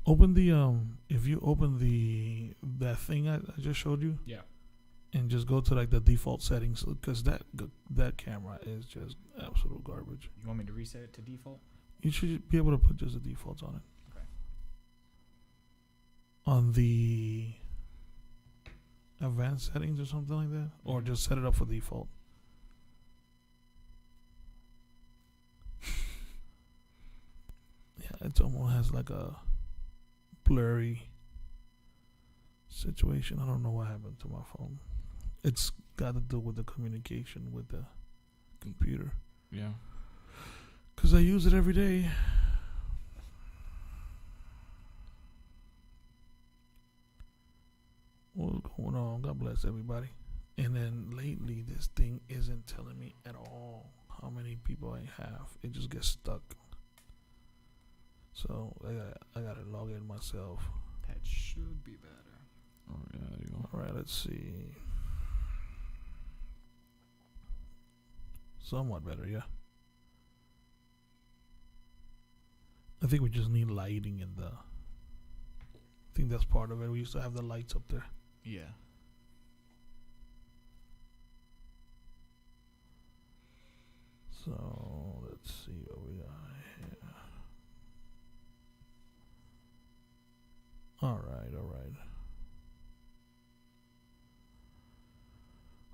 Open the if you open that thing I just showed you. Yeah. And just go to like the default settings because that camera is just absolute garbage. You want me to reset it to default? You should be able to put just the defaults on it. Okay. On the advanced settings or something like that, or just set it up for default. Yeah, it almost has like a blurry situation. I don't know what happened to my phone. It's got to do with the communication with the computer. Yeah. Because I use it every day. What's going on? God bless everybody. And then lately, this thing isn't telling me at all how many people I have. It just gets stuck. So I gotta log in myself. That should be better. Oh yeah, there you go. All right, let's see. Somewhat better, yeah. I think we just need lighting in the. I think that's part of it. We used to have the lights up there. Yeah. So let's see what we got here. All right.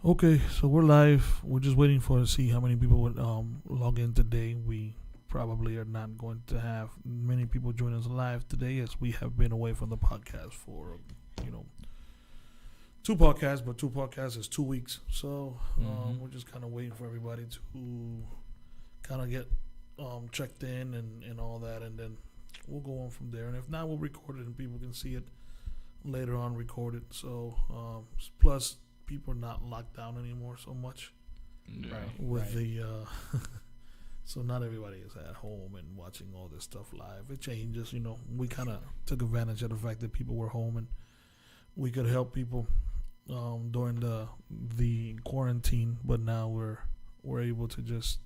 Okay, so we're live. We're just waiting to see how many people would log in today. We probably are not going to have many people join us live today, as we have been away from the podcast for, 2 podcasts, but 2 podcasts is 2 weeks. So we're just kind of waiting for everybody to kind of get checked in and all that, and then we'll go on from there. And if not, we'll record it and people can see it later on recorded. So plus people are not locked down anymore so much. Yeah. Right. With the so not everybody is at home and watching all this stuff live. It changes, we kind of took advantage of the fact that people were home and we could help people during the quarantine, but now we're able to just,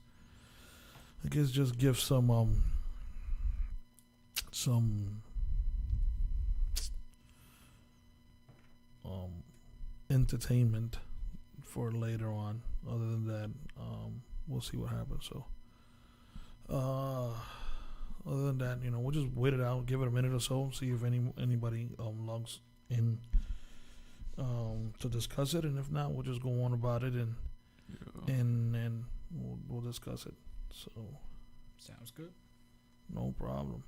I guess, just give some entertainment for later on. Other than that, we'll see what happens. So other than that, we'll just wait it out, give it a minute or so, see if anybody logs in to discuss it, and if not, we'll just go on about it and we'll discuss it. So Sounds good. no problem.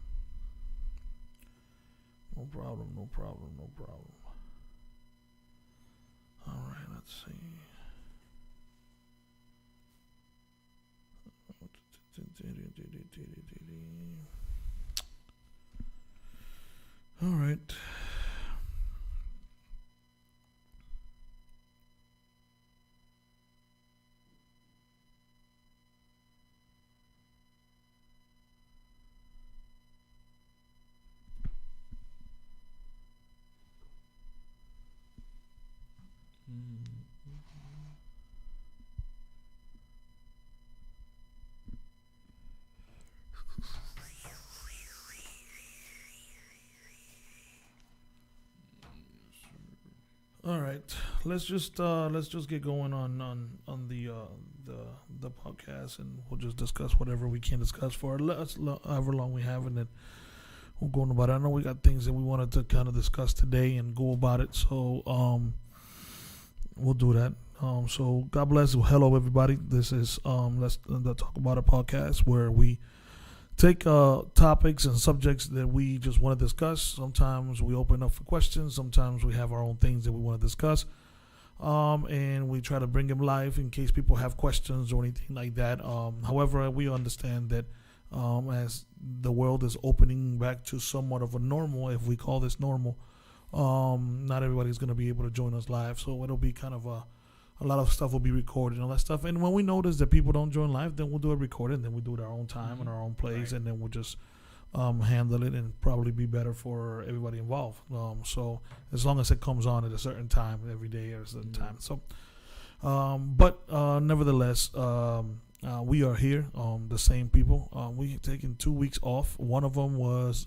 All right, let's see. All right. All right, let's just get going on the podcast, and we'll just discuss whatever we can discuss for however long we have, and then we'll go on about it. I know we got things that we wanted to kind of discuss today and go about it, so we'll do that. So God bless. Hello, everybody. This is Let's Talk About It podcast, where we take topics and subjects that we just want to discuss. Sometimes we open up for questions. Sometimes we have our own things that we want to discuss. And we try to bring them live in case people have questions or anything like that. However, we understand that as the world is opening back to somewhat of a normal, if we call this normal, not everybody's going to be able to join us live. So it'll be kind of a lot of stuff will be recorded and all that stuff. And when we notice that people don't join live, then we'll do it recorded, and then we'll do it our own time and our own place, and then we'll just handle it and probably be better for everybody involved. So as long as it comes on at a certain time every day or a certain time. So, but nevertheless, we are here, the same people. We have taken 2 weeks off. One of them was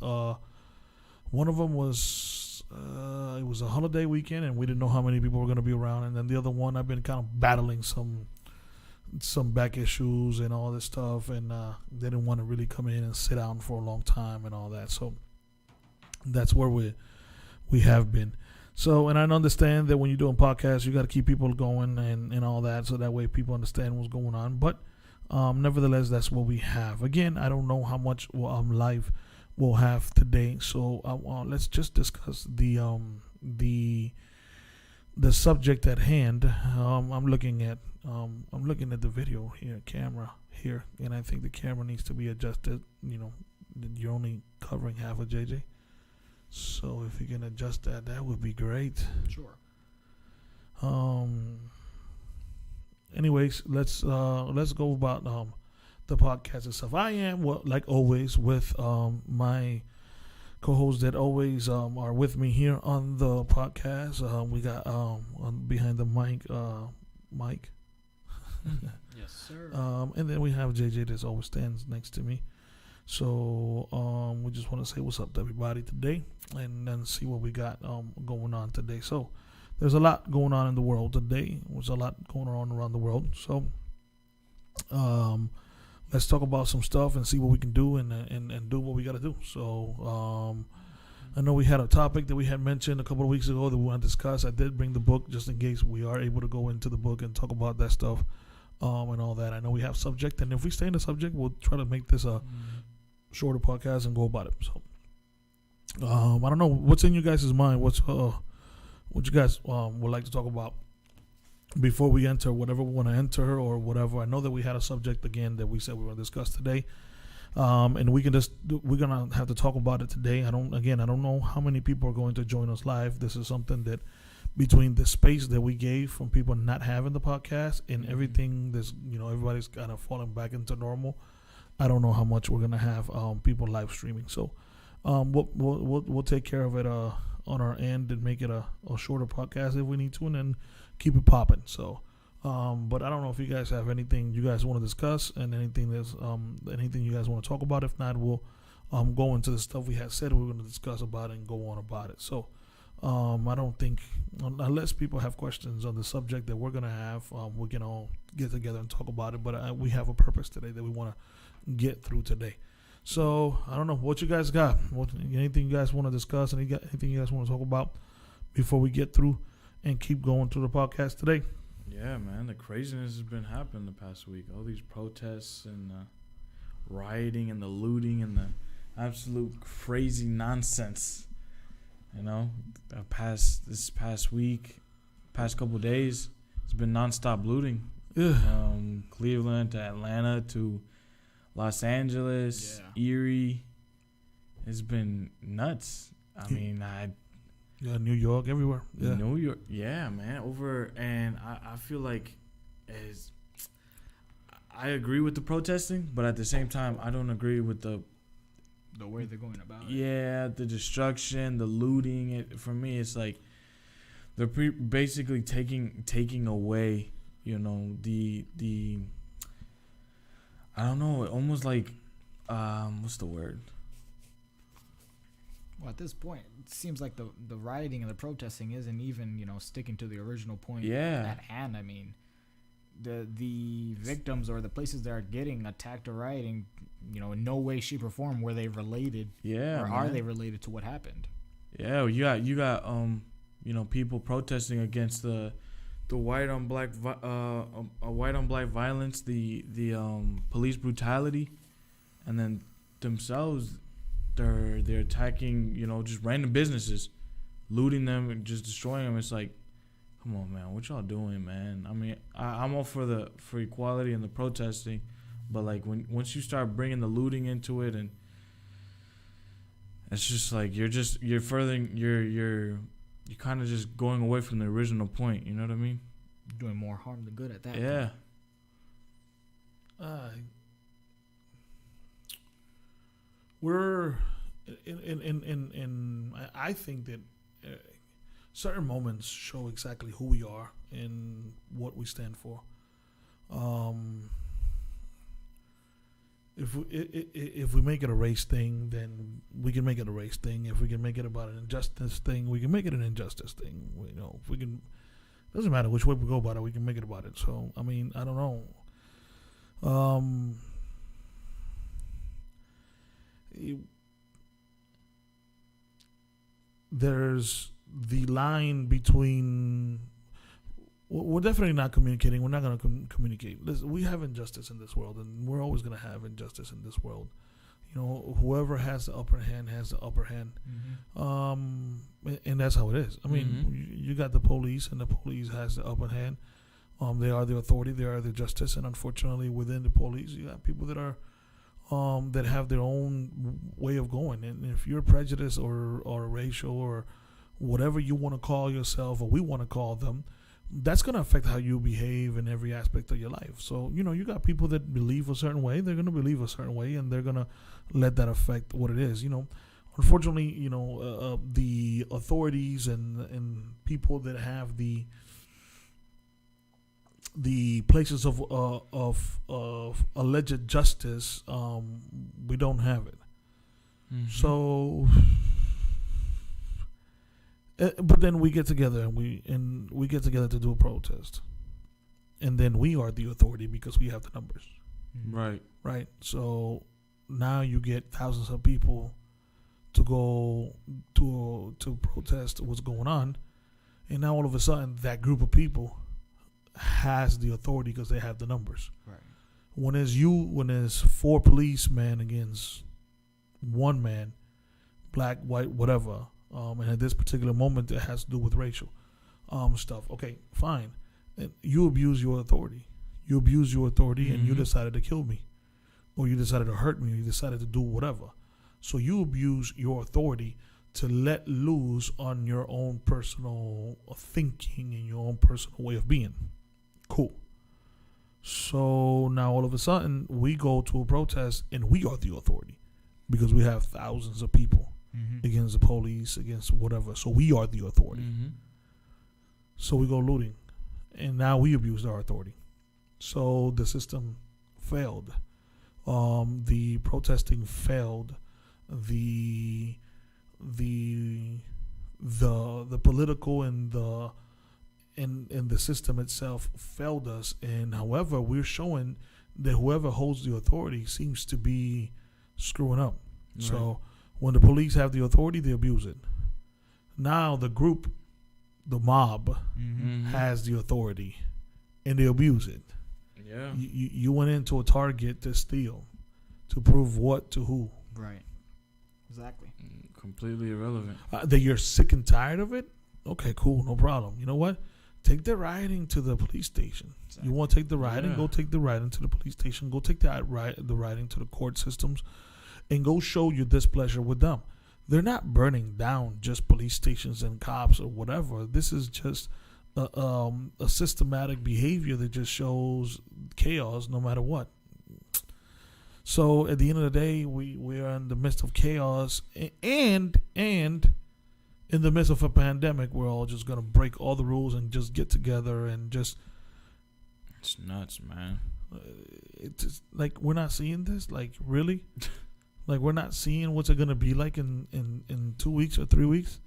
One of them was it was a holiday weekend, and we didn't know how many people were going to be around. And then the other one, I've been kind of battling some back issues and all this stuff, and they didn't want to really come in and sit down for a long time and all that. So that's where we have been. So, and I understand that when you're doing podcasts, you got to keep people going and all that, so that way people understand what's going on. But nevertheless, that's what we have. Again, I don't know how much live we'll have today, so let's just discuss the subject at hand. I'm looking at the video here, camera here, and I think the camera needs to be adjusted. You know, you're only covering half of JJ. So if you can adjust that, that would be great. Sure. Anyways, let's go about the podcast itself. I am, like always, with my co-hosts that always are with me here on the podcast. We got behind the mic, Mike. Yes, sir. And then we have JJ that always stands next to me. So we just want to say what's up to everybody today, and then see what we got going on today. So there's a lot going on in the world today. There's a lot going on around the world. So let's talk about some stuff and see what we can do and do what we got to do. So I know we had a topic that we had mentioned a couple of weeks ago that we want to discuss. I did bring the book just in case we are able to go into the book and talk about that stuff and all that. I know we have subject, and if we stay in the subject, we'll try to make this a shorter podcast and go about it. So I don't know what's in you guys' mind. What you guys would like to talk about before we enter whatever we want to enter or whatever. I know that we had a subject again that we said we were going to discuss today, and we're gonna have to talk about it today. I don't know how many people are going to join us live. This is something that, between the space that we gave from people not having the podcast and everything, this, everybody's kind of falling back into normal. I don't know how much we're gonna have people live streaming. So we'll take care of it on our end and make it a shorter podcast if we need to, and then keep it popping. So but I don't know if you guys have anything you guys want to discuss and anything you guys want to talk about. If not, we'll go into the stuff we had said we were going to discuss about it and go on about it. So I don't think, unless people have questions on the subject that we're going to have, we can all get together and talk about it. But we have a purpose today that we want to get through today. So I don't know what you guys got. Anything you guys want to discuss? Anything you guys want to talk about before we get through and keep going through the podcast today? Yeah, man, the craziness has been happening the past week. All these protests and rioting and the looting and the absolute crazy nonsense. This past week, past couple days, it's been nonstop looting. Yeah. Cleveland to Atlanta to Los Angeles, Erie. It's been nuts. Yeah, New York, everywhere. Yeah. New York, yeah, man. And I feel like I agree with the protesting, but at the same time, I don't agree with the way they're going about it. Yeah, the destruction, the looting. For me, it's like they're basically taking away, the I don't know, almost like what's the word? Well, at this point, it seems like the rioting and the protesting isn't even, sticking to the original point at hand. I mean, the victims or the places that are getting attacked or rioting, in no way, shape, or form were they related. Yeah, or are they related to what happened? Yeah, you got people protesting against the white on black violence, the police brutality, and then themselves. They're attacking, just random businesses, looting them and just destroying them. It's like, come on, man, what y'all doing, man? I mean, I'm all for equality and the protesting, but like once you start bringing the looting into it, and it's just like you're kind of just going away from the original point. You know what I mean? Doing more harm than good at that. Yeah. We're in I think that certain moments show exactly who we are and what we stand for. if we make it a race thing, then we can make it a race thing. If we can make it about an injustice thing, we can make it an injustice thing. If we can, doesn't matter which way we go about it, we can make it about it. So I mean, I don't know. There's the line between. We're definitely not communicating. We're not going to communicate. Listen, we have injustice in this world, and we're always going to have injustice in this world. Whoever has the upper hand has the upper hand, and that's how it is. I mean, you got the police, and the police has the upper hand. They are the authority. They are the justice, and unfortunately, within the police, you got people that are that have their own way of going. And if you're prejudiced or racial or whatever you want to call yourself, or we want to call them, that's going to affect how you behave in every aspect of your life. So, you got people that believe a certain way. They're going to believe a certain way, and they're going to let that affect what it is. Unfortunately, the authorities and people that have the places of alleged justice, we don't have it. So... but then we get together and we get together to do a protest, and then we are the authority because we have the numbers. Right. So now you get thousands of people to go to protest what's going on, and now all of a sudden that group of people has the authority because they have the numbers. Right. When there's 4 policemen against 1 man, black, white, whatever. And at this particular moment, it has to do with racial stuff. Okay, fine. And you abuse your authority. And you decided to kill me. Or you decided to hurt me. Or you decided to do whatever. So you abuse your authority to let loose on your own personal thinking and your own personal way of being. Cool. So now all of a sudden, we go to a protest and we are the authority. Because we have thousands of people. Against the police, against whatever. So we are the authority. So we go looting. And now we abused our authority. So the system failed. The protesting failed. The political and the system itself failed us. And however, we're showing that whoever holds the authority seems to be screwing up. Right. So when the police have the authority, they abuse it. Now the group, the mob, has the authority, and they abuse it. Yeah. You went into a Target to steal, to prove what to who. Right. Exactly. Completely irrelevant. That you're sick and tired of it? Okay, cool, no problem. You know what? Take the rioting to the police station. Exactly. You want to take the rioting? Go take the rioting to the police station. Go take the rioting to the court systems. And go show your displeasure with them. They're not burning down just police stations and cops or whatever. This is just a systematic behavior that just shows chaos no matter what. So at the end of the day, we are in the midst of chaos and in the midst of a pandemic. We're all just going to break all the rules and just get together and just... It's nuts, man. It's just, like, we're not seeing this? Like, really? Like, we're not seeing what's it going to be like in 2 weeks or 3 weeks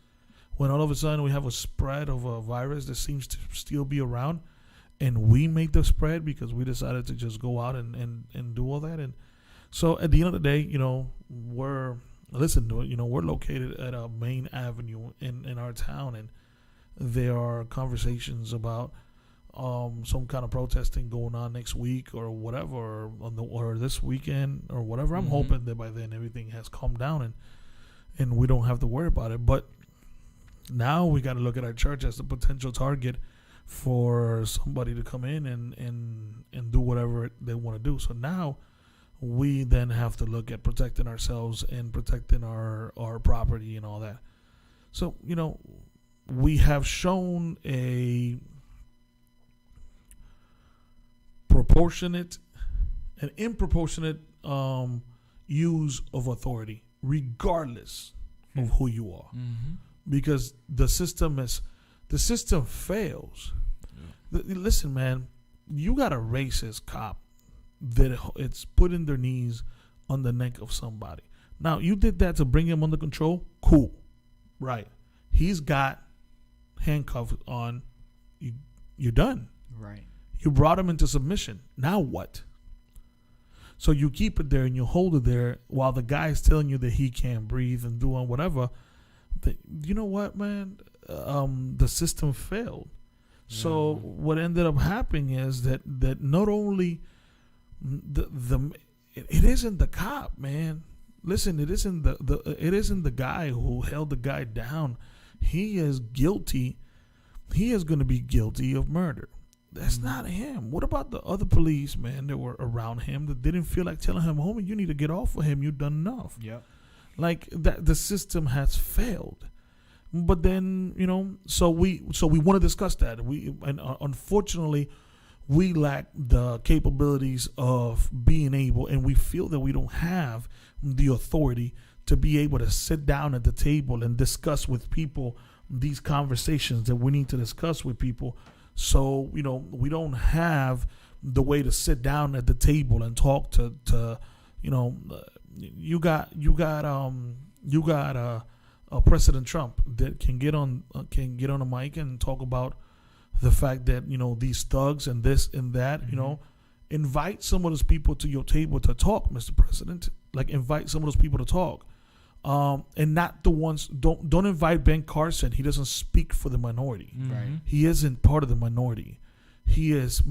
when all of a sudden we have a spread of a virus that seems to still be around, and we make the spread because we decided to just go out and do all that. And so at the end of the day, we're located at a main avenue in our town, and there are conversations about some kind of protesting going on next week or whatever, or this weekend or whatever. I'm hoping that by then everything has calmed down and we don't have to worry about it. But now we got to look at our church as the potential target for somebody to come in and do whatever they want to do. So now we then have to look at protecting ourselves and protecting our property and all that. So, we have shown a proportionate and improportionate use of authority, regardless of who you are, because the system fails. Listen, man, you got a racist cop that it's put in their knees on the neck of somebody. Now, you did that to bring him under control. Cool. Right. He's got handcuffs on. You're done. Right. You brought him into submission. Now what? So you keep it there and you hold it there while the guy's telling you that he can't breathe and doing whatever. You know what, man? The system failed. So what ended up happening is that not only it isn't the cop, man. Listen, it isn't the guy who held the guy down. He is guilty. He is going to be guilty of murder. That's not him. What about the other police, man, that were around him that didn't feel like telling him, homie, you need to get off of him. You've done enough. Yep. Like that, the system has failed. But then, so we want to discuss that. Unfortunately, we lack the capabilities of being able, and we feel that we don't have the authority to be able to sit down at the table and discuss with people these conversations that we need to discuss with people. So, we don't have the way to sit down at the table and talk to you got President Trump that can get on a mic and talk about the fact that these thugs and this and that. Invite some of those people to your table to talk, Mr. President. Like, invite some of those people to talk, and not the ones. Don't invite Ben Carson. He doesn't speak for the minority. Right. He isn't part of the minority. He is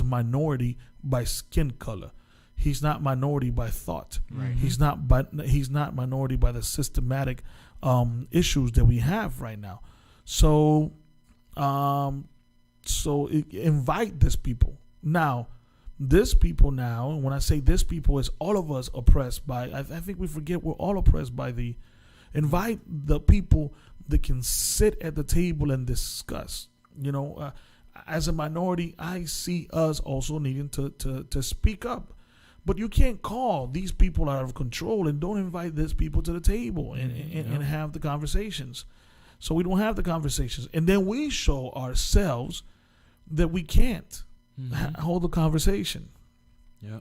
a minority by skin color. He's not minority by thought. Right. He's not minority by the systematic issues that we have right now. So invite these people. Now, this people now, and when I say this people, is all of us oppressed by, I think we forget we're all oppressed by invite the people that can sit at the table and discuss. As a minority, I see us also needing to speak up. But you can't call these people out of control and don't invite these people to the table and have the conversations. So we don't have the conversations. And then we show ourselves that we can't hold a conversation. Yeah.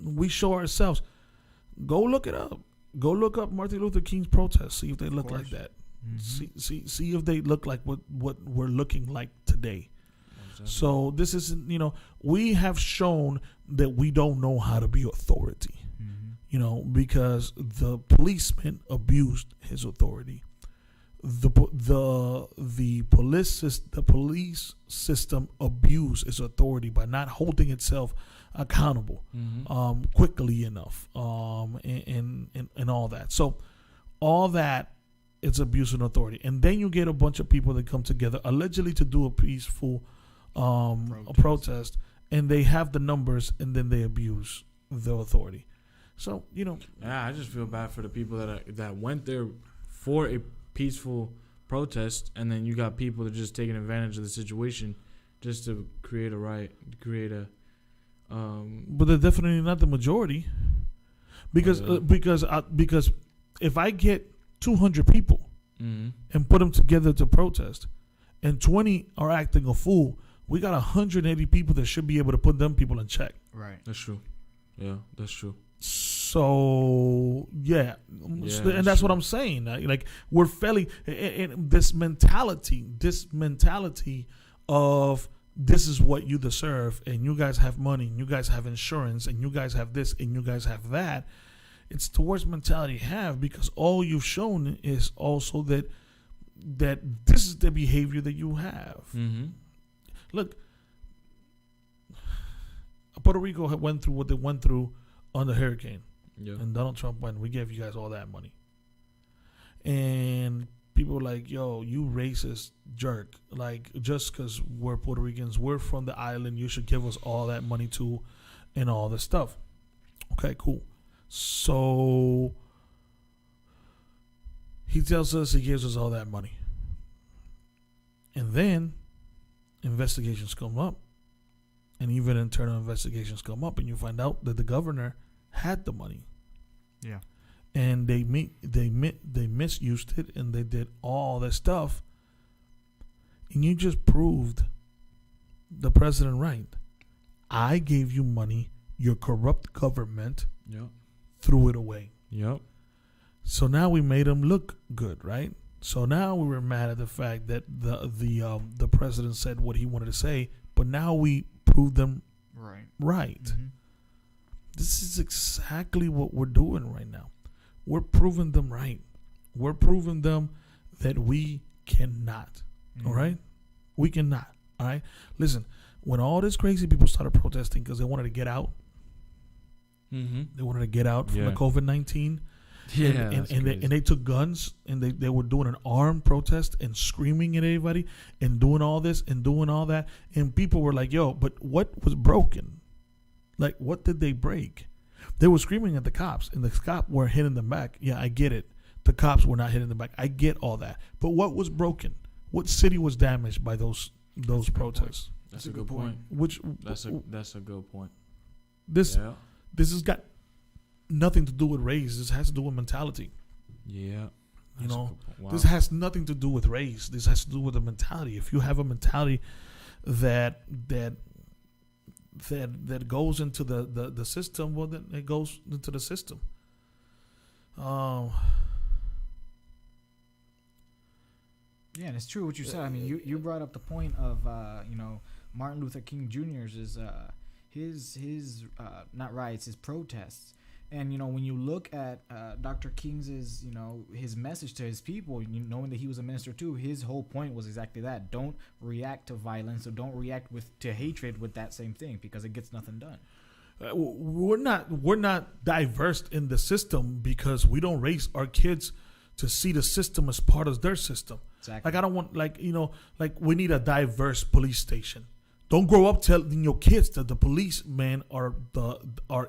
We show ourselves. Go look it up. Go look up Martin Luther King's protests. See if they look like that. Mm-hmm. See if they look like what we're looking like today. Exactly. So this isn't, we have shown that we don't know how to be authority, because the policeman abused his authority. The police system abused its authority by not holding itself accountable quickly enough, and all that. So all that is abuse of authority. And then you get a bunch of people that come together allegedly to do a peaceful protest, and they have the numbers, and then they abuse the authority. So I just feel bad for the people that went there for a peaceful protest, and then you got people that are just taking advantage of the situation just to create a riot, but they're definitely not the majority, because if I get 200 people and put them together to protest, and 20 are acting a fool, we got 180 people that should be able to put them people in check. Right. That's true. Yeah, that's true. So and that's what I'm saying. Like, we're failing in this mentality of this is what you deserve, and you guys have money, and you guys have insurance, and you guys have this, and you guys have that. It's the worst mentality you have, because all you've shown is also that this is the behavior that you have. Look, Puerto Rico went through what they went through on the hurricane. Yeah. And Donald Trump went, we gave you guys all that money. And people were like, yo, you racist jerk. Like, just because we're Puerto Ricans, we're from the island, you should give us all that money too, and all this stuff. Okay, cool. So he tells us he gives us all that money. And then investigations come up. And even internal investigations come up, and you find out that the governor had the money. Yeah. And they misused it, and they did all this stuff. And you just proved the president right. I gave you money, your corrupt government, threw it away. Yep. So now we made them look good, right? So now we were mad at the fact that the president said what he wanted to say, but now we proved them right. Mm-hmm. This is exactly what we're doing right now. We're proving them right. We're proving them that we cannot. Mm-hmm. All right? We cannot. All right? Listen, when all these crazy people started protesting because they wanted to get out, they wanted to get out from the COVID-19. Yeah, and they took guns and they were doing an armed protest and screaming at everybody and doing all this and doing all that. And people were like, yo, but what was broken? Like, what did they break? They were screaming at the cops and the cops were hitting them back. Yeah, I get it. The cops were not hitting them back. I get all that. But what was broken? What city was damaged by those protests? That's a good point. That's a good point. This has got nothing to do with race. This has to do with mentality. Yeah. You know, this has nothing to do with race. This has to do with the mentality. If you have a mentality that goes into the system, well, then it goes into the system. Yeah, and it's true what you said. I mean, you brought up the point of Martin Luther King Jr.'s his not riots, his protests. And, when you look at Dr. King's, his message to his people, knowing that he was a minister too, his whole point was exactly that. Don't react to violence or don't react to hatred with that same thing because it gets nothing done. We're not diverse in the system because we don't raise our kids to see the system as part of their system. Exactly. Like, I don't want, we need a diverse police station. Don't grow up telling your kids that the policemen are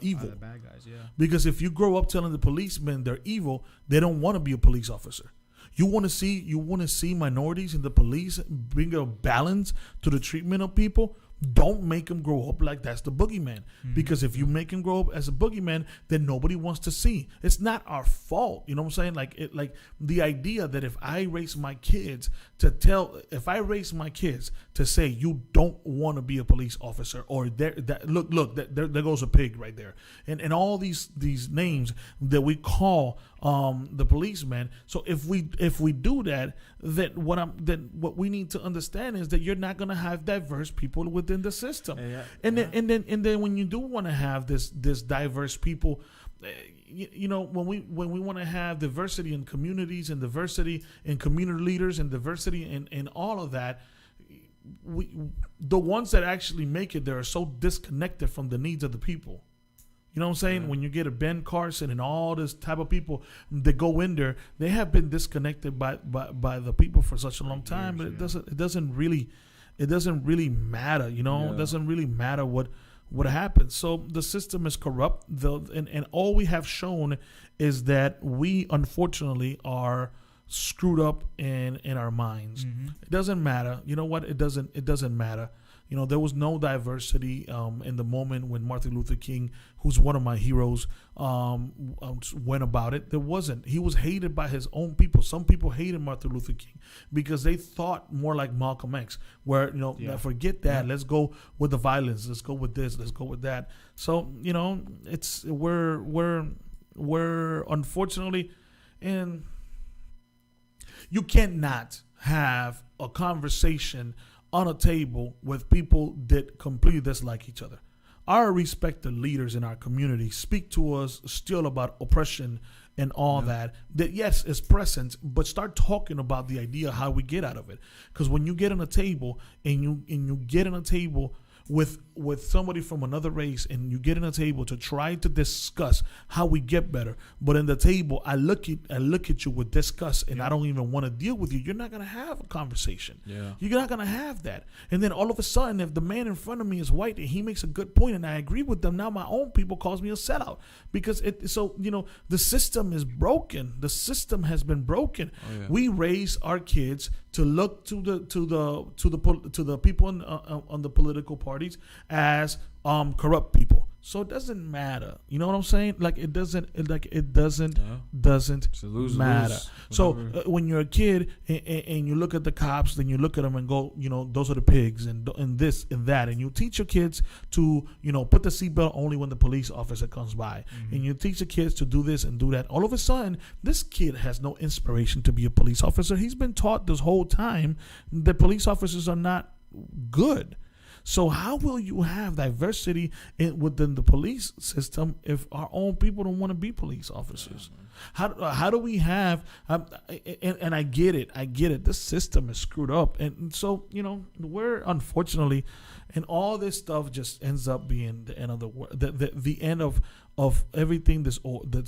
evil. The bad guys, yeah. Because if you grow up telling the policemen they're evil, they don't want to be a police officer. You want to see minorities in the police bring a balance to the treatment of people. Don't make them grow up like that's the boogeyman. Mm-hmm. Because if you make them grow up as a boogeyman, then nobody wants to see. It's not our fault. You know what I'm saying? Like the idea that if I raise my kids to say you don't want to be a police officer, or there goes a pig right there, and all these names that we call the policeman. So if we do that, then what we need to understand is that you're not going to have diverse people within the system. And then when you do want to have this diverse people, when we want to have diversity in communities and diversity in community leaders and diversity in all of that, the ones that actually make it there are so disconnected from the needs of the people. You know what I'm saying? Yeah. When you get a Ben Carson and all this type of people that go in there, they have been disconnected by the people for such a long time. But it doesn't really matter. It doesn't really matter what happens. So the system is corrupt. And all we have shown is that we unfortunately are screwed up in our minds. Mm-hmm. It doesn't matter. You know what? It doesn't matter. There was no diversity in the moment when Martin Luther King, who's one of my heroes, went about it. There wasn't. He was hated by his own people. Some people hated Martin Luther King because they thought more like Malcolm X, where forget that. Yeah. Let's go with the violence. Let's go with this. Let's go with that. So it's we're unfortunately, and you cannot have a conversation on a table with people that completely dislike each other. Our respected leaders in our community speak to us still about oppression and all that yes, is present, but start talking about the idea how we get out of it. Because when you get on a table and you get on a table with somebody from another race and you get on a table to try to discuss how we get better, but in the table I look at you with disgust and I don't even want to deal with you, you're not going to have a conversation. You're not going to have that. And then all of a sudden, if the man in front of me is white and he makes a good point and I agree with them, now my own people calls me a sellout because the system is broken. The system has been broken. We raise our kids to look to the people on the political parties as corrupt people. So it doesn't matter. You know what I'm saying? Like it doesn't matter. So when you're a kid and you look at the cops, then you look at them and go, those are the pigs and this and that, and you teach your kids to put the seatbelt only when the police officer comes by, and you teach the kids to do this and do that. All of a sudden, this kid has no inspiration to be a police officer. He's been taught this whole time that police officers are not good. So how will you have diversity within the police system if our own people don't want to be police officers? How do we have? And I get it. This system is screwed up, and so we're unfortunately, and all this stuff just ends up being the end of the world, the end of everything that's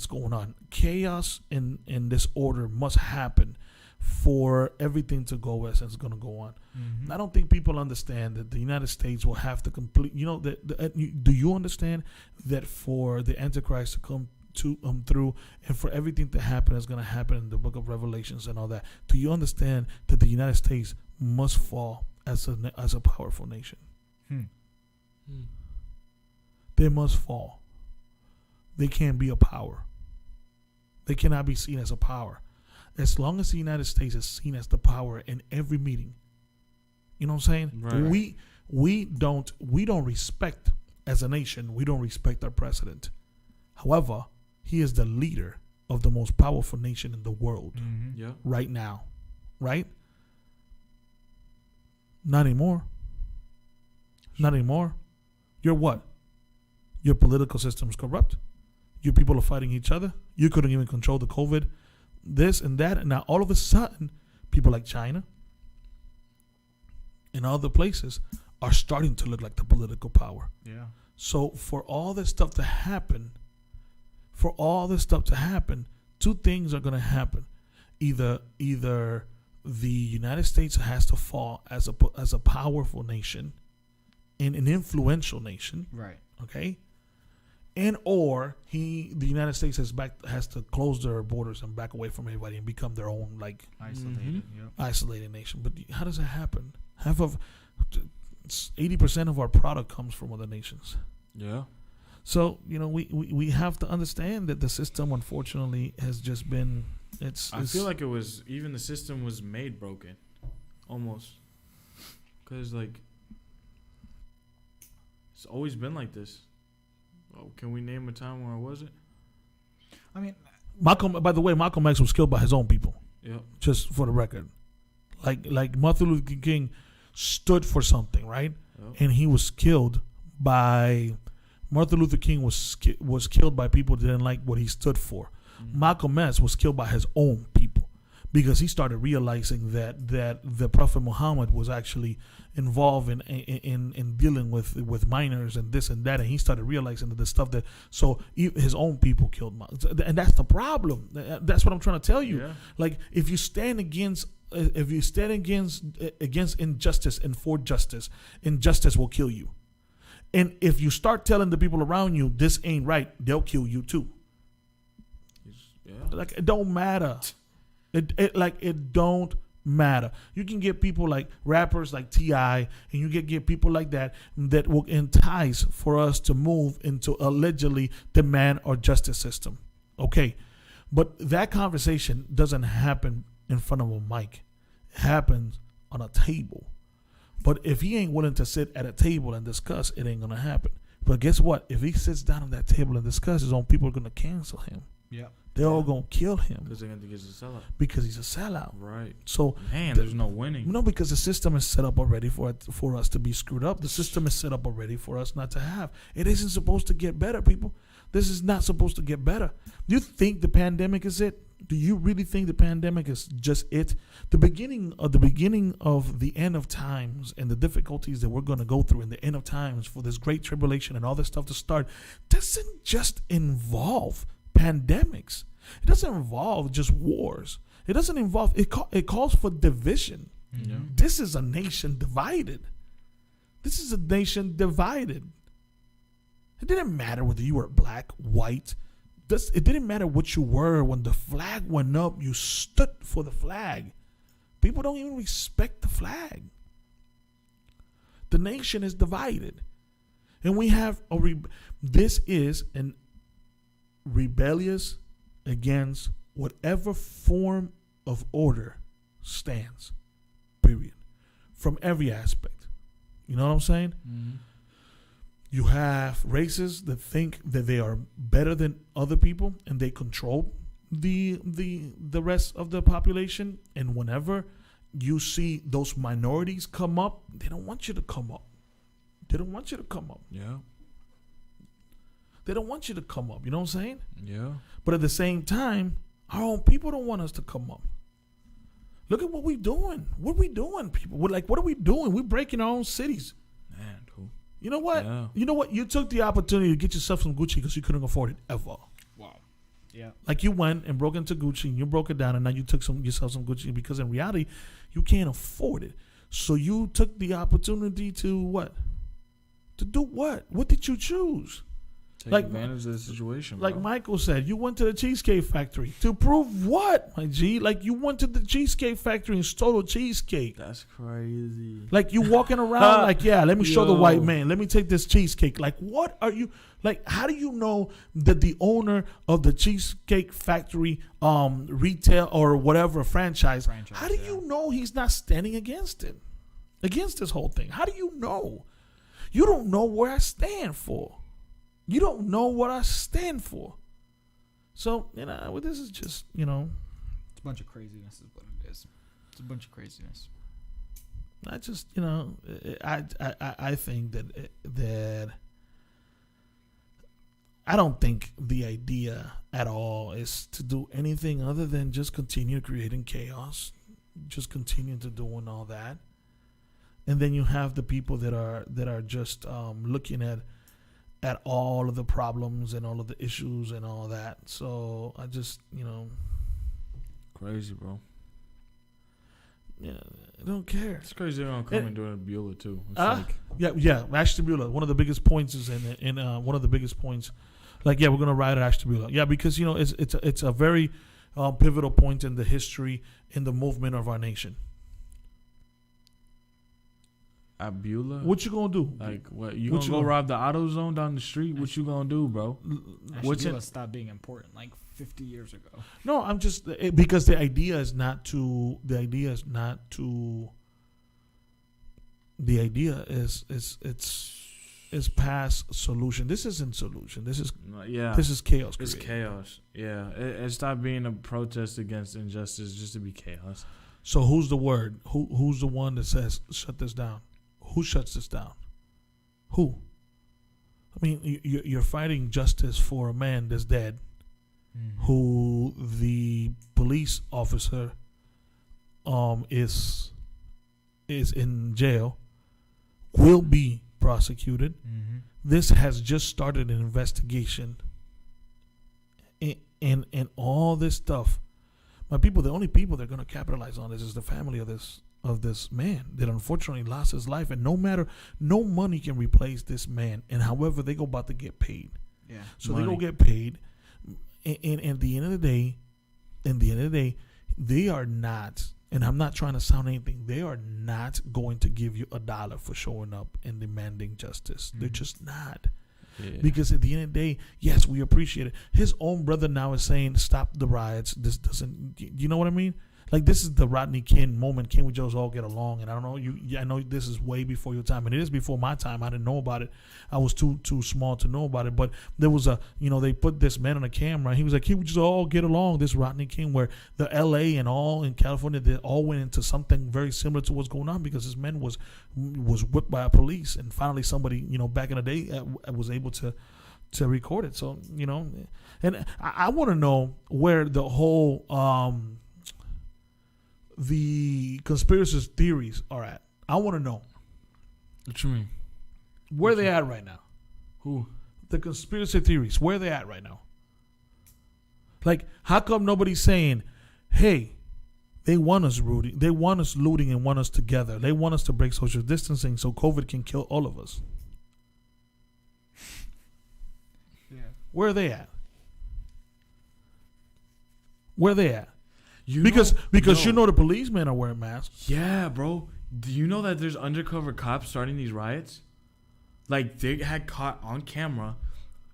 going on. Chaos and disorder must happen for everything to go as it's going to go on. I don't think people understand that the United States will have to complete. Do you understand that for the Antichrist to come through and for everything to happen is going to happen in the Book of Revelations and all that? Do you understand that the United States must fall as a powerful nation? They must fall. They can't be a power. They cannot be seen as a power. As long as the United States is seen as the power in every meeting, you know what I'm saying? Right. We don't respect, as a nation, we don't respect our president. However, he is the leader of the most powerful nation in the world right now, right? Not anymore. Not anymore. You're what? Your political system is corrupt. Your people are fighting each other. You couldn't even control the COVID. This and that, and now all of a sudden, people like China and other places are starting to look like the political power. Yeah. So for all this stuff to happen, two things are going to happen. Either the United States has to fall as a powerful nation and an influential nation, right? Okay. And or the United States has to close their borders and back away from everybody and become their own isolated nation. But how does that happen? 80% of our product comes from other nations. Yeah. So we have to understand that the system, unfortunately, has just been. I feel like the system was made broken, almost, because it's always been like this. Oh, can we name a time where it wasn't? I mean, by the way, Malcolm X was killed by his own people. Yeah. Just for the record, like Martin Luther King stood for something, right? Yep. And he was killed by. Martin Luther King was killed by people that didn't like what he stood for. Malcolm X was killed by his own people because he started realizing that the Prophet Muhammad was actually involved in dealing with minors and this and that, and he started realizing that the stuff that his own people killed, and that's the problem. That's what I'm trying to tell you. Yeah. Like if you stand against injustice and for justice, injustice will kill you. And if you start telling the people around you this ain't right, they'll kill you too. Yeah. Like it don't matter. It don't matter. You can get people like rappers like T.I. and you get people like that will entice for us to move into allegedly demand our justice system. Okay. But that conversation doesn't happen in front of a mic. It happens on a table. But if he ain't willing to sit at a table and discuss, it ain't going to happen. But guess what? If he sits down at that table and discusses, his own people are going to cancel him. Yeah. They're all going to kill him. Because they're going to think he's a sellout. Because he's a sellout. Right. So there's no winning. No, because the system is set up already for us to be screwed up. The system is set up already for us not to have. It isn't supposed to get better, people. This is not supposed to get better. Do you think the pandemic is it? Do you really think the pandemic is just it? The beginning of the end of times and the difficulties that we're going to go through in the end of times for this great tribulation and all this stuff to start doesn't just involve pandemics. It doesn't involve just wars. It doesn't involve, it calls for division. Yeah. This is a nation divided. It didn't matter whether you were black, white. It didn't matter what you were. When the flag went up, you stood for the flag. People don't even respect the flag. The nation is divided. And we have this is an rebellious against whatever form of order stands, period, from every aspect. You know what I'm saying? Mm-hmm. You have races that think that they are better than other people and they control the rest of the population. And whenever you see those minorities come up, they don't want you to come up. They don't want you to come up. Yeah. They don't want you to come up. You know what I'm saying? Yeah. But at the same time, our own people don't want us to come up. Look at what we're doing. What are we doing, people? What are we doing? We're breaking our own cities. Man, cool. You know what? Yeah. You know what? You took the opportunity to get yourself some Gucci because you couldn't afford it ever. Wow. Yeah. Like you went and broke into Gucci and you broke it down and now you took yourself some Gucci because in reality, you can't afford it. So you took the opportunity to what? To do what? What did you choose? Take advantage of the situation, Like bro. Michael said, you went to the Cheesecake Factory. To prove what, my G? Like you went to the Cheesecake Factory and stole a cheesecake. That's crazy. Like you walking around like, yeah, let me show the white Yo. man. Let me take this cheesecake. Like what are you, like how do you know that the owner of the Cheesecake Factory retail or whatever franchise how do you know he's not standing against it? Against this whole thing? How do you know? You don't know where I stand for. You don't know what I stand for. So, well, this is just, it's a bunch of craziness is what it is. It's a bunch of craziness. I just, I think that I don't think the idea at all is to do anything other than just continue creating chaos, just continue to doing all that. And then you have the people that are just looking at all of the problems and all of the issues and all that. So I just, Crazy, bro. Yeah, I don't care. It's crazy they're gonna come and do it at Beulah too. It's Ashtabula. One of the biggest points is in one of the biggest points. Like, yeah, we're gonna ride at Ashtabula. Yeah, because it's a very pivotal point in the history in the movement of our nation. At Beulah? What you gonna do? Like, what? You gonna go rob the AutoZone down the street? What you gonna do, bro? Ashtabula stopped being important like 50 years ago. No, I'm just because the idea is it's past solution. This isn't solution. This is chaos. It's created. chaos. Yeah, it stopped being a protest against injustice just to be chaos. So who's the word? Who's the one that says shut this down? Who shuts this down? Who? I mean, you're fighting justice for a man that's dead, who the police officer is in jail, will be prosecuted. This has just started an investigation, and all this stuff. My people, the only people that are going to capitalize on this is the family of this man that unfortunately lost his life, and no money can replace this man. And however, they go about to get paid. Yeah. So they go get paid, and at the end of the day, they are not. And I'm not trying to sound anything. They are not going to give you $1 for showing up and demanding justice. They're just not. Yeah. Because at the end of the day, yes, we appreciate it. His own brother now is saying, stop the riots. This doesn't, you know what I mean? Like, this is the Rodney King moment. Can we just all get along? And I don't know, I know this is way before your time, and it is before my time. I didn't know about it. I was too small to know about it. But there was they put this man on a camera. He was like, can we just all get along? This Rodney King, where the LA and all in California, they all went into something very similar to what's going on because this man was whipped by a police. And finally somebody, back in the day was able to record it. So, and I want to know where the whole, the conspiracy theories are at. I want to know. What you mean? Where they at right now? Who? The conspiracy theories. Where they at right now? Like, how come nobody's saying, hey, they want us rooting, they want us looting and want us together. They want us to break social distancing so COVID can kill all of us. Yeah. Where are they at? Where are they at? Because the policemen are wearing masks. Yeah, bro. Do you know that there's undercover cops starting these riots? Like they had caught on camera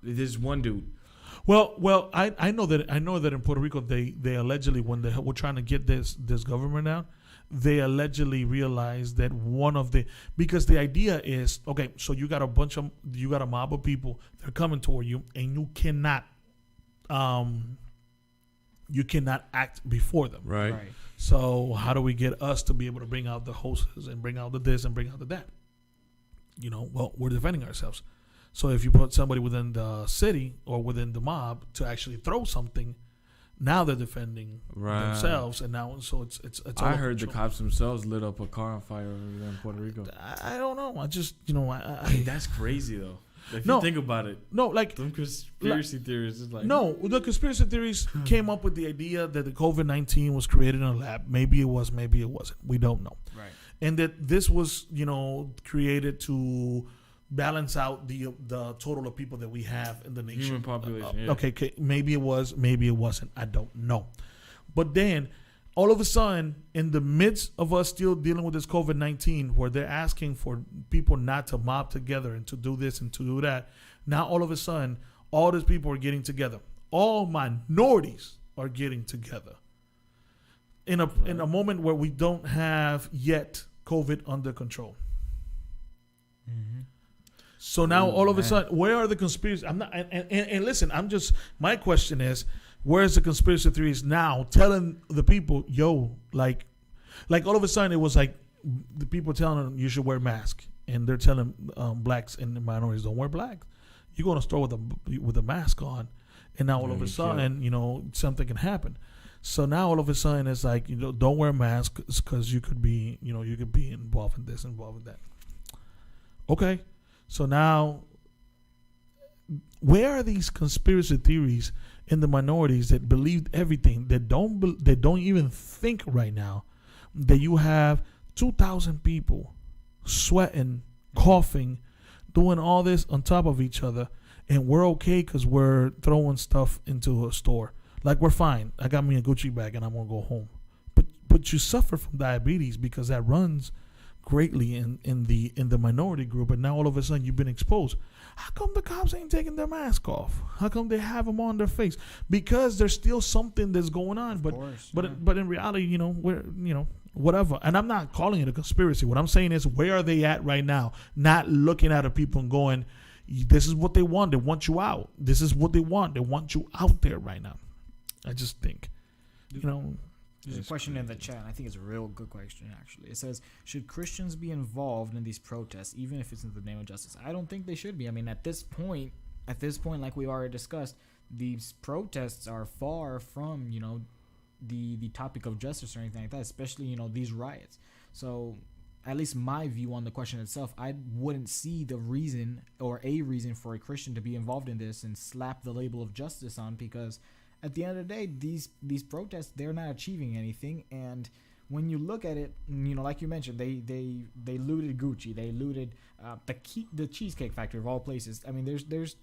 this one dude. Well, I know that in Puerto Rico they allegedly, when they were trying to get this government out, they allegedly realized that because the idea is, okay, so you got a mob of people, they're coming toward you, and you cannot act before them. Right. So how do we get us to be able to bring out the hoses and bring out the this and bring out the that? Well, we're defending ourselves. So if you put somebody within the city or within the mob to actually throw something, now they're defending themselves, and now so it's. I heard the cops themselves lit up a car on fire over there in Puerto Rico. I don't know. I just that's crazy though. If you think about it, some conspiracy theories is like the conspiracy theories came up with the idea that the COVID-19 was created in a lab. Maybe it was, maybe it wasn't. We don't know. Right. And that this was created to balance out the total of people that we have in the nation. Human population. Okay, maybe it was, maybe it wasn't. I don't know. But then, all of a sudden, in the midst of us still dealing with this COVID-19, where they're asking for people not to mob together and to do this and to do that, now all of a sudden, all these people are getting together. All minorities are getting together. In a moment where we don't have yet COVID under control. Mm-hmm. So now all of a sudden, where are the conspiracy? I'm not, and listen, my question is, where's the conspiracy theories now telling the people, like all of a sudden it was like the people telling them you should wear masks, and they're telling blacks and the minorities don't wear black. You go to a store with a mask on, and now all of a sudden, something can happen. So now all of a sudden it's like, don't wear masks because you could be, involved in this, involved in that. Okay. So now, where are these conspiracy theories in the minorities that believe everything, that don't even think right now that you have 2,000 people sweating, coughing, doing all this on top of each other, and we're okay because we're throwing stuff into a store. Like, we're fine. I got me a Gucci bag and I'm gonna go home. But you suffer from diabetes because that runs greatly in the minority group, and now all of a sudden you've been exposed. How come the cops ain't taking their mask off? How come they have them on their face? Because there's still something that's going on. But in reality, we're whatever. And I'm not calling it a conspiracy. What I'm saying is, where are they at right now? Not looking at the people and going, this is what they want. They want you out. This is what they want. They want you out there right now. I just think, There's a question in the chat, and I think it's a real good question, actually. It says, should Christians be involved in these protests, even if it's in the name of justice? I don't think they should be. I mean, at this point, like we already discussed, these protests are far from, the topic of justice or anything like that, especially, these riots. So, at least my view on the question itself, I wouldn't see the reason or a reason for a Christian to be involved in this and slap the label of justice on, because at the end of the day, these protests, they're not achieving anything. And when you look at it, like you mentioned, they looted Gucci, they looted the Cheesecake Factory of all places. I mean, there's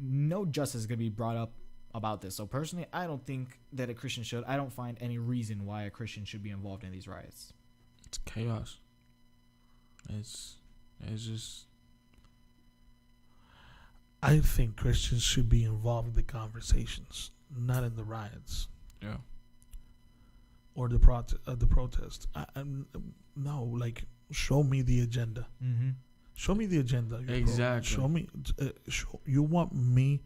no justice going to be brought up about this. So personally, I don't think that a Christian should. I don't find any reason why a Christian should be involved in these riots. It's chaos. It's just. I think Christians should be involved in the conversations, not in the riots. Yeah. Or the protest. No, like, show me the agenda. Mm-hmm. Show me the agenda. Exactly. Show me. You want me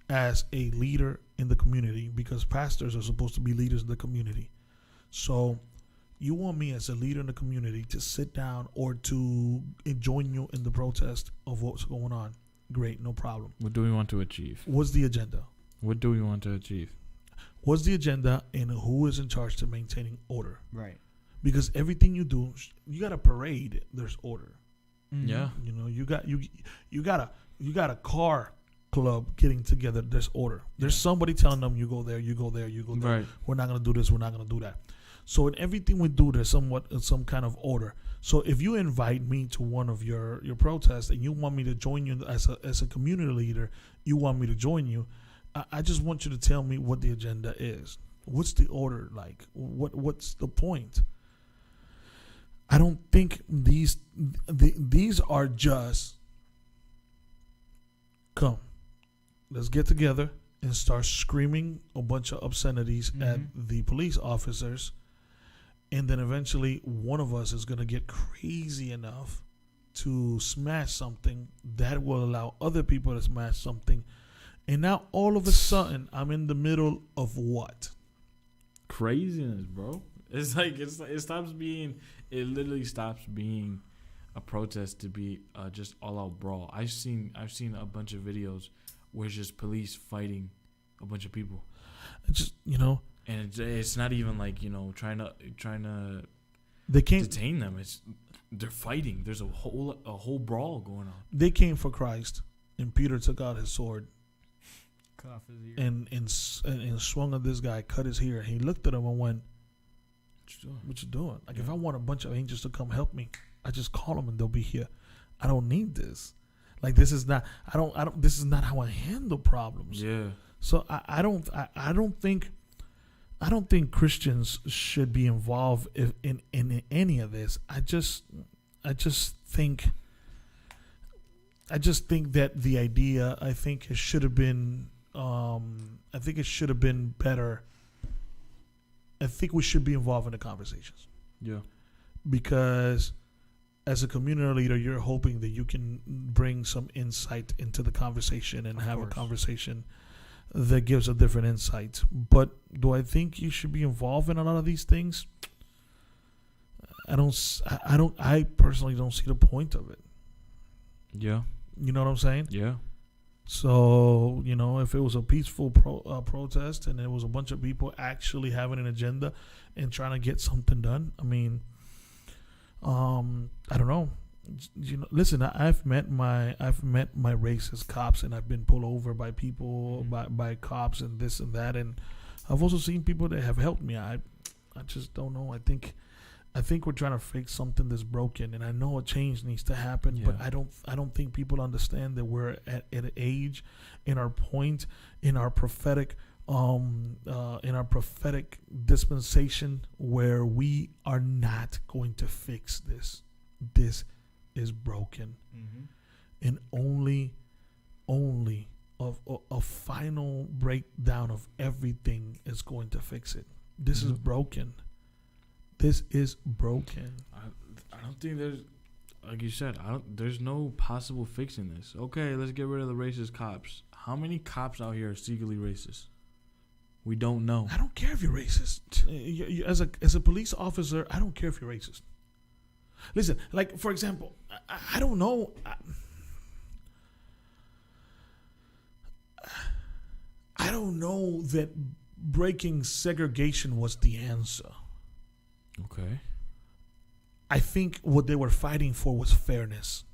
as a leader in the community, because pastors are supposed to be leaders in the community. So you want me as a leader in the community to sit down or to join you in the protest of what's going on. Great, no problem. What do we want to achieve? What's the agenda? What do we want to achieve? What's the agenda, and who is in charge to maintaining order? Right. Because everything you do, you got a parade. There's order. Mm-hmm. Yeah. You got a car club getting together. There's order. There's somebody telling them, you go there, you go there, you go there. Right. We're not gonna do this. We're not gonna do that. So in everything we do, there's some kind of order. So if you invite me to one of your protests and you want me to join you as a community leader, you want me to join you, I just want you to tell me what the agenda is. What's the order like? What's the point? I don't think these are just come, let's get together and start screaming a bunch of obscenities at the police officers. And then eventually one of us is going to get crazy enough to smash something that will allow other people to smash something. And now all of a sudden I'm in the middle of what? Craziness, bro. It literally stops being a protest to be just all out brawl. I've seen a bunch of videos where it's just police fighting a bunch of people. It's just, you know, and it's not even like, you know, trying to they can't detain them. They're fighting. There's a whole brawl going on. They came for Christ, and Peter took out his sword, cut off his ear, and swung at this guy, cut his ear. He looked at him and went, "What you doing? Like, if I want a bunch of angels to come help me, I just call them and they'll be here. I don't need this. Like, this is not. I don't. This is not how I handle problems. Yeah. So I don't think Christians should be involved in any of this. I just think that the idea, I think it should have been better. I think we should be involved in the conversations. Yeah. Because as a community leader, you're hoping that you can bring some insight into the conversation and have a conversation that gives a different insight. But do I think you should be involved in a lot of these things? I personally don't see the point of it. Yeah. You know what I'm saying? Yeah. So, you know, if it was a peaceful protest and there was a bunch of people actually having an agenda and trying to get something done, I mean, I don't know. You know, listen, I've met my racist cops, and I've been pulled over by people, by cops, and this and that, and I've also seen people that have helped me. I just don't know. I think we're trying to fix something that's broken, and I know a change needs to happen, but I don't think people understand that we're at an age, in our point, in our prophetic dispensation, where we are not going to fix this. This is broken, and only a final breakdown of everything is going to fix it. This is broken. This is broken. I don't think there's, like you said, there's no possible fixing this. Okay, let's get rid of the racist cops. How many cops out here are secretly racist? We don't know. I don't care if you're racist. As a police officer, I don't care if you're racist. Listen, like, for example, I don't know. I don't know that breaking segregation was the answer. Okay. I think what they were fighting for was fairness.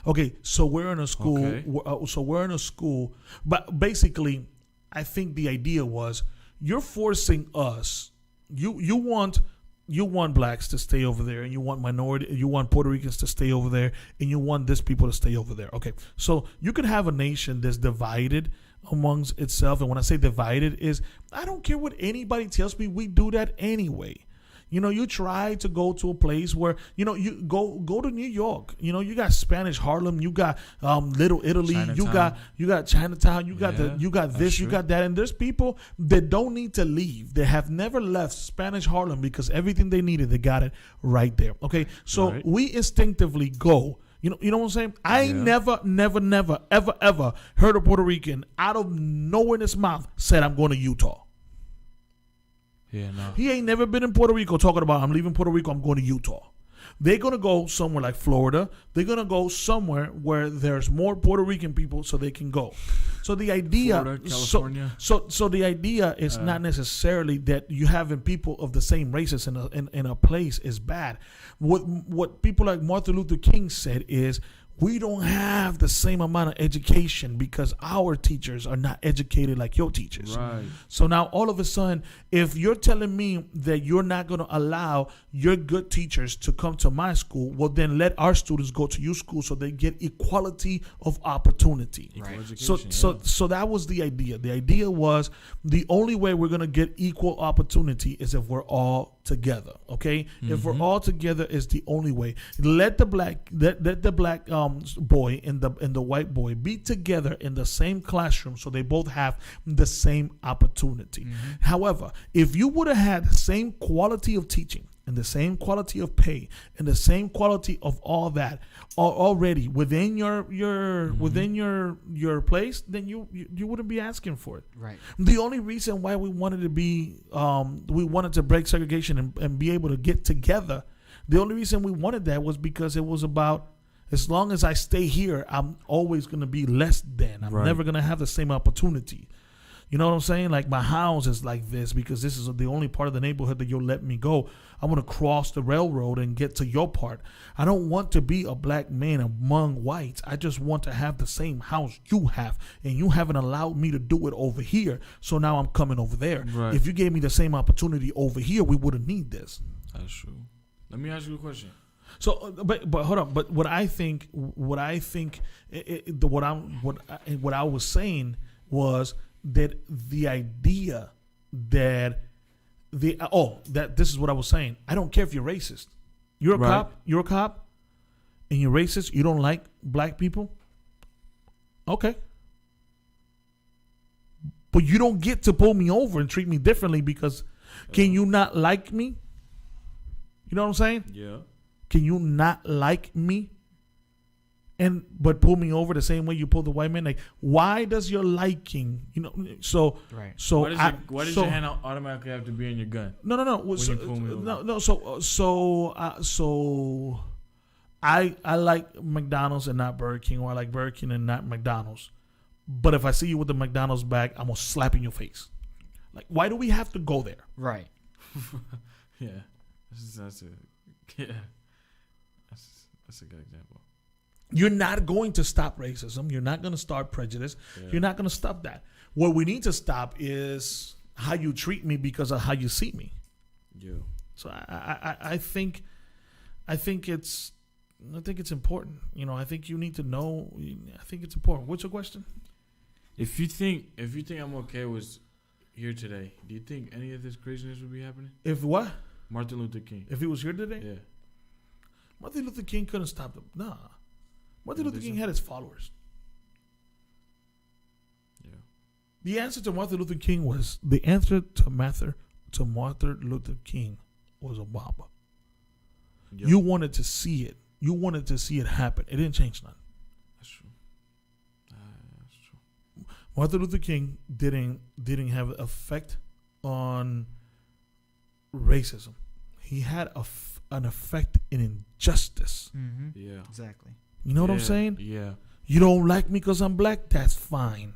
Okay, so we're in a school. Okay. We're in a school, but basically, I think the idea was you're forcing us. You want blacks to stay over there, and you want Puerto Ricans to stay over there, and you want this people to stay over there. Okay, so you can have a nation that's divided amongst itself, and when I say divided, is I don't care what anybody tells me. We do that anyway. You know, you try to go to a place where, you know, you go to New York. You know, you got Spanish Harlem, you got Little Italy, Chinatown. you got Chinatown, you got this, true. you got that, and there's people that don't need to leave. They have never left Spanish Harlem because everything they needed, they got it right there. Okay, so we instinctively go. You know what I'm saying? I ain't never, ever heard a Puerto Rican out of nowhere in his mouth said, "I'm going to Utah." Yeah, no. He ain't never been in Puerto Rico talking about, "I'm leaving Puerto Rico, I'm going to Utah." They're going to go somewhere like Florida. They're going to go somewhere where there's more Puerto Rican people so they can go. So the idea, Florida, California. So the idea is not necessarily that you having people of the same races in a place is bad. What people like Martin Luther King said is, we don't have the same amount of education because our teachers are not educated like your teachers. Right. So now all of a sudden, if you're telling me that you're not going to allow your good teachers to come to my school, well, then let our students go to your school so they get equality of opportunity. Right. So that was the idea. The idea was the only way we're going to get equal opportunity is if we're all together. Okay, if we're all together, is the only way. Let the black boy and the white boy be together in the same classroom, so they both have the same opportunity. However, if you would have had the same quality of teaching and the same quality of pay and the same quality of all that already within your place, then you wouldn't be asking for it. Right. The only reason why we wanted to break segregation and be able to get together, the only reason we wanted that was because it was about, as long as I stay here, I'm always going to be less than. I'm never going to have the same opportunity. You know what I'm saying? Like, my house is like this because this is the only part of the neighborhood that you'll let me go. I want to cross the railroad and get to your part. I don't want to be a black man among whites. I just want to have the same house you have, and you haven't allowed me to do it over here. So now I'm coming over there. Right. If you gave me the same opportunity over here, we wouldn't need this. That's true. Let me ask you a question. So, but hold on. But what I was saying was that the idea that that this is what I was saying. I don't care if you're racist. You're a cop, and you're racist. You don't like black people. Okay. But you don't get to pull me over and treat me differently because can you not like me? You know what I'm saying? Yeah. Can you not like me? But pull me over the same way you pull the white man? Like, why does your liking, so right. So why does your hand automatically have to be in your gun? No. So I like McDonald's and not Burger King, or I like Burger King and not McDonald's. But if I see you with the McDonald's bag, I'm gonna slap in your face. Like, why do we have to go there? Right. Yeah. That's a good example. You're not going to stop racism. You're not going to start prejudice. Yeah. You're not going to stop that. What we need to stop is how you treat me because of how you see me. Yeah. So I think it's important. I think you need to know. I think it's important. What's your question? If you think MLK was here today, do you think any of this craziness would be happening? If what? Martin Luther King. If he was here today? Yeah. Martin Luther King couldn't stop them. Nah. Martin Luther King had his followers. Yeah. The answer to Martin Luther King was Martin Luther King was Obama. Yep. You wanted to see it. You wanted to see it happen. It didn't change nothing. That's true. That's true. Martin Luther King didn't have an effect on racism. He had an effect in injustice. Mm-hmm. Yeah. Exactly. You know what I'm saying? Yeah. You don't like me because I'm black? That's fine.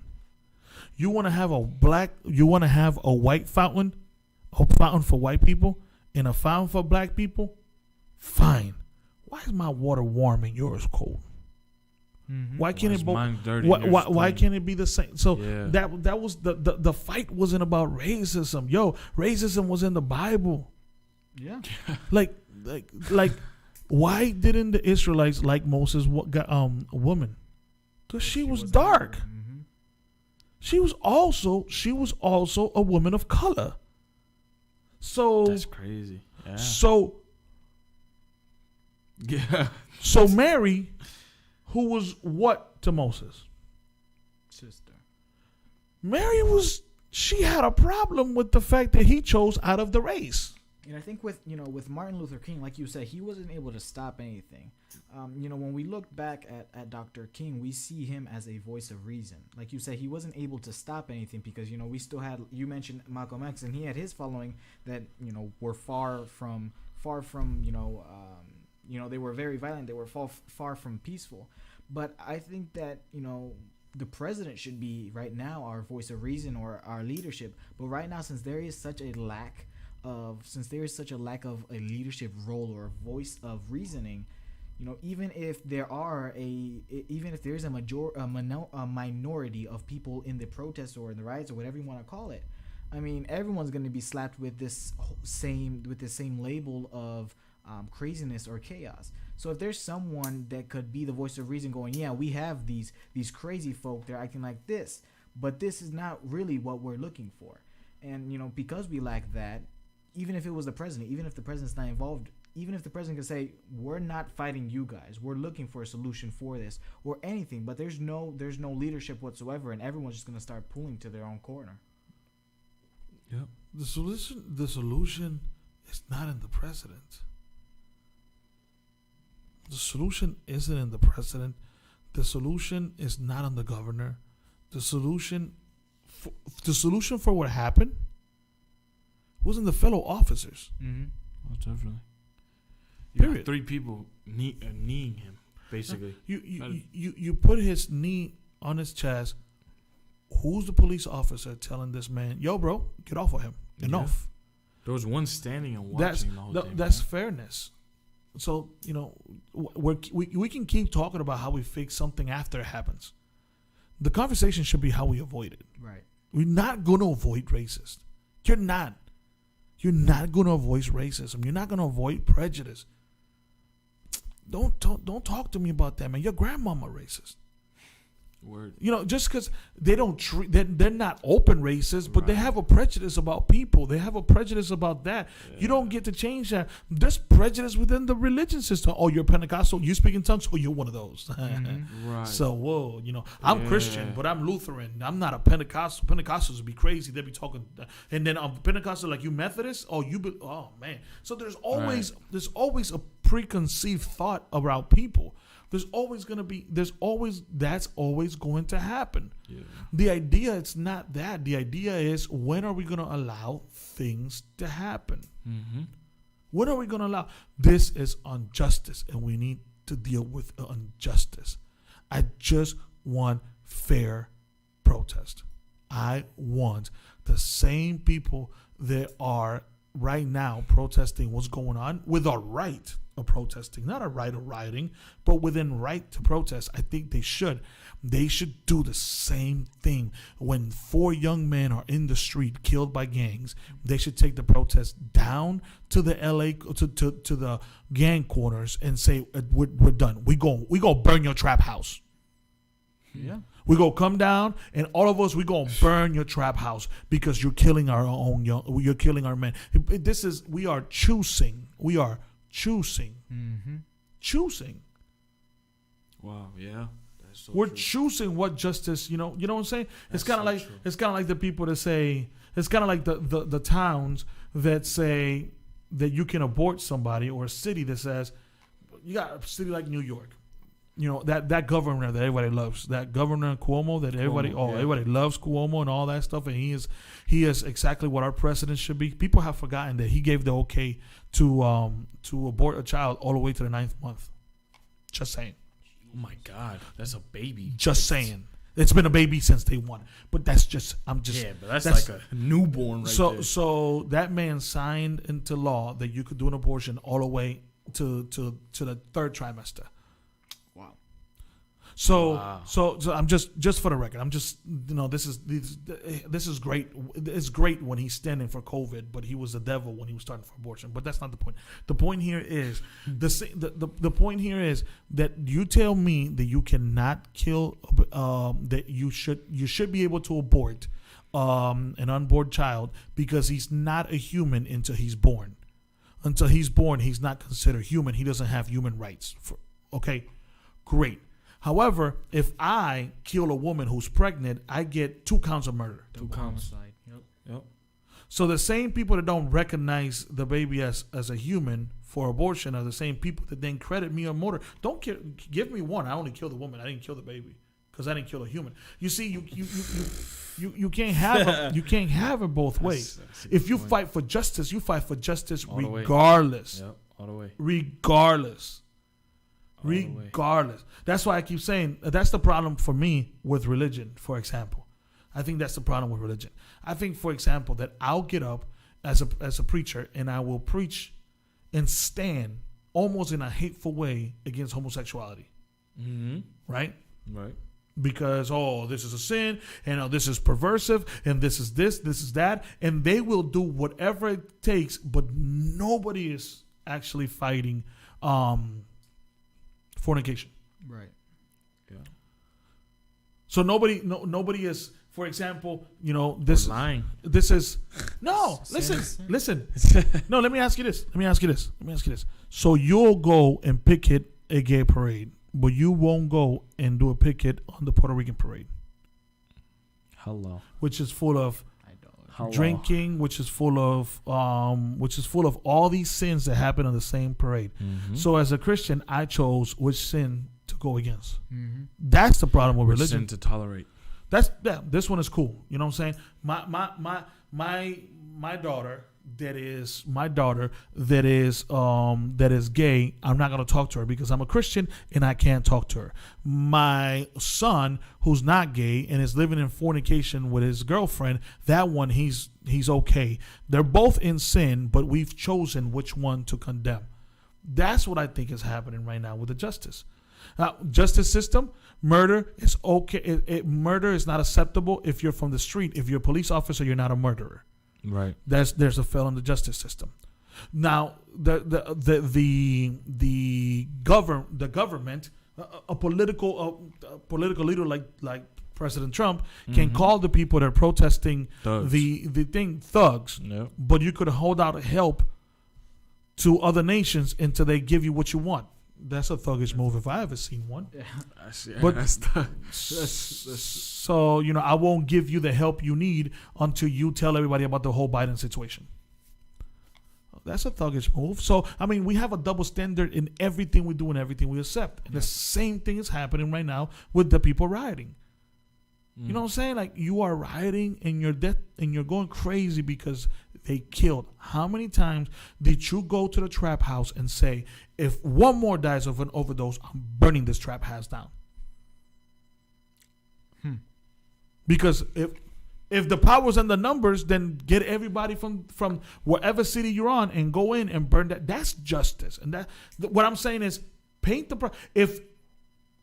You want to have a white fountain, a fountain for white people, and a fountain for black people? Fine. Why is my water warm and yours cold? Mm-hmm. Why can't it both? Why can't it be the same? So that was the fight wasn't about racism. Racism was in the Bible. Yeah. like why didn't the Israelites like Moses woman? Because she was dark. Mm-hmm. She was also a woman of color. So that's crazy. Yeah. So Mary, who was what to Moses? Sister. Mary she had a problem with the fact that he chose out of the race. And I think with Martin Luther King, like you said, he wasn't able to stop anything. When we look back at Dr. King, we see him as a voice of reason. Like you said, he wasn't able to stop anything because, we still had, you mentioned Malcolm X, and he had his following that, were far from, they were very violent. They were far from peaceful. But I think that, the president should be right now our voice of reason or our leadership. But right now, since there is such a lack of a leadership role or a voice of reasoning, even if there is a minority of people in the protests or in the riots or whatever you want to call it, I mean, everyone's going to be slapped with this same label of craziness or chaos. So if there's someone that could be the voice of reason, going, yeah, we have these crazy folk, they're acting like this, but this is not really what we're looking for, and because we lack that. even if it was the president, even if the president's not involved, even if the president could say, we're not fighting you guys, we're looking for a solution for this or anything, but there's no leadership whatsoever, and everyone's just going to start pulling to their own corner. Yep. The solution is not in the president. The solution isn't in the president. The solution is not on the governor. The solution for what happened was in the fellow officers. Mm-hmm. Oh, definitely. Period. 3 people kneeing him, basically. You put his knee on his chest. Who's the police officer telling this man, yo, bro, get off of him? Enough. Yeah. There was one standing and watching the whole thing. That's fairness. So, we can keep talking about how we fix something after it happens. The conversation should be how we avoid it. Right. We're not going to avoid racist. You're not. You're not going to avoid racism. You're not going to avoid prejudice. Don't talk to me about that, man. Your grandmama racist. Word. Just because they don't treat, they're not open racist, but they have a prejudice about people. They have a prejudice about that. Yeah. You don't get to change that. There's prejudice within the religion system. Oh, you're Pentecostal, you speak in tongues, oh, you're one of those. Mm-hmm. Right. So, whoa, I'm Christian, but I'm Lutheran. I'm not a Pentecostal. Pentecostals would be crazy. They'd be talking. And then Pentecostal, like, you Methodist? Oh, oh, man. So there's always a preconceived thought about people. That's always going to happen. Yeah. The idea, it's not that. The idea is, when are we going to allow things to happen? Mm-hmm. When are we going to allow? This is injustice, and we need to deal with injustice. I just want fair protest. I want the same people that are right now protesting what's going on with a right of protesting, not a right of rioting, but within right to protest. I think they should do the same thing. When 4 young men are in the street killed by gangs, they should take the protest down to the LA to the gang corners and say, we're done. We go burn your trap house. Yeah. We go come down, and all of us, we gonna burn your trap house because you're killing our own you're killing our men. We are choosing. Mm-hmm. Choosing. Wow, yeah. That's so We're true. choosing what justice, you know what I'm saying? That's it's kind of so it's kind of like the people that say, it's kind of like the towns that say that you can abort somebody, or a city that says, you got a city like New York. That governor that everybody loves, that Governor Cuomo that everybody loves Cuomo and all that stuff, and he is exactly what our president should be. People have forgotten that he gave the okay to abort a child all the way to the 9th month. Just saying. Oh my God, that's a baby. Just saying. It's been a baby since day one, but but that's like a newborn right there. So that man signed into law that you could do an abortion all the way to the 3rd trimester. So I'm just for the record, I'm just, this is great. It's great when he's standing for COVID, but he was the devil when he was starting for abortion. But that's not the point. The point here is the point here is that you tell me that you cannot kill, that you should be able to abort an unborn child because he's not a human until he's born. Until he's born, he's not considered human. He doesn't have human rights. Okay, great. However, if I kill a woman who's pregnant, I get 2 counts of murder. 2 counts. Homicide. Yep. So the same people that don't recognize the baby as a human for abortion are the same people that then credit me on murder. Don't give me one. I only killed the woman. I didn't kill the baby because I didn't kill a human. You see, you can't have it both ways. If you fight for justice, you fight for justice all regardless. Yep, all the way. Regardless. That's why I keep saying that's the problem for me with religion, for example. I think that's the problem with religion. I think, for example, that I'll get up as a preacher and I will preach and stand almost in a hateful way against homosexuality. Mm-hmm. Right? Right. Because, this is a sin, and this is perversive, and this is that, and they will do whatever it takes, but nobody is actually fighting fornication. Right. Yeah. So nobody is For example, this lying. This is no. Listen. No, let me ask you this. So you'll go and picket a gay parade, but you won't go and do a picket on the Puerto Rican parade. Hello. Which is full of drinking, which is full of all these sins that happen on the same parade. Mm-hmm. So as a Christian, I chose which sin to go against. Mm-hmm. That's the problem with religion. Sin to tolerate. This one is cool. You know what I'm saying? My daughter that is gay, I'm not gonna talk to her because I'm a Christian and I can't talk to her. My son who's not gay and is living in fornication with his girlfriend, that one he's okay. They're both in sin, but we've chosen which one to condemn. That's what I think is happening right now with the justice system. Murder is okay. Murder is not acceptable if you're from the street. If you're a police officer, you're not a murderer. Right. There's a fail in the justice system. Now the government, a political leader like President Trump can call the people that are protesting thugs. the thing thugs. Yep. But you could hold out help to other nations until they give you what you want. That's a thuggish move if I ever seen one. Yeah. But so I won't give you the help you need until you tell everybody about the whole Biden situation. That's a thuggish move. So we have a double standard in everything we do and everything we accept. And the same thing is happening right now with the people rioting. You know what I'm saying? Like, you are rioting and you're going crazy because they killed. How many times did you go to the trap house and say, if one more dies of an overdose, I'm burning this trap house down? Because if the power's in the numbers, then get everybody from wherever city you're on and go in and burn that. That's justice. And what I'm saying is, paint the if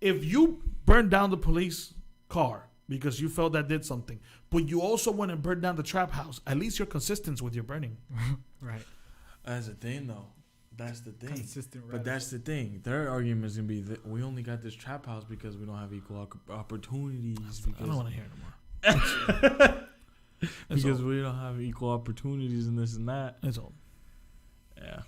you burn down the police car because you felt that did something, but you also went and burned down the trap house, at least you're consistent with your burning. Right. That's the thing, though. That's the thing. Consistent. But that's the thing. Their argument is going to be that we only got this trap house because we don't have equal opportunities. I don't want to hear it anymore. Because we don't have equal opportunities and this and that. It's all. Yeah.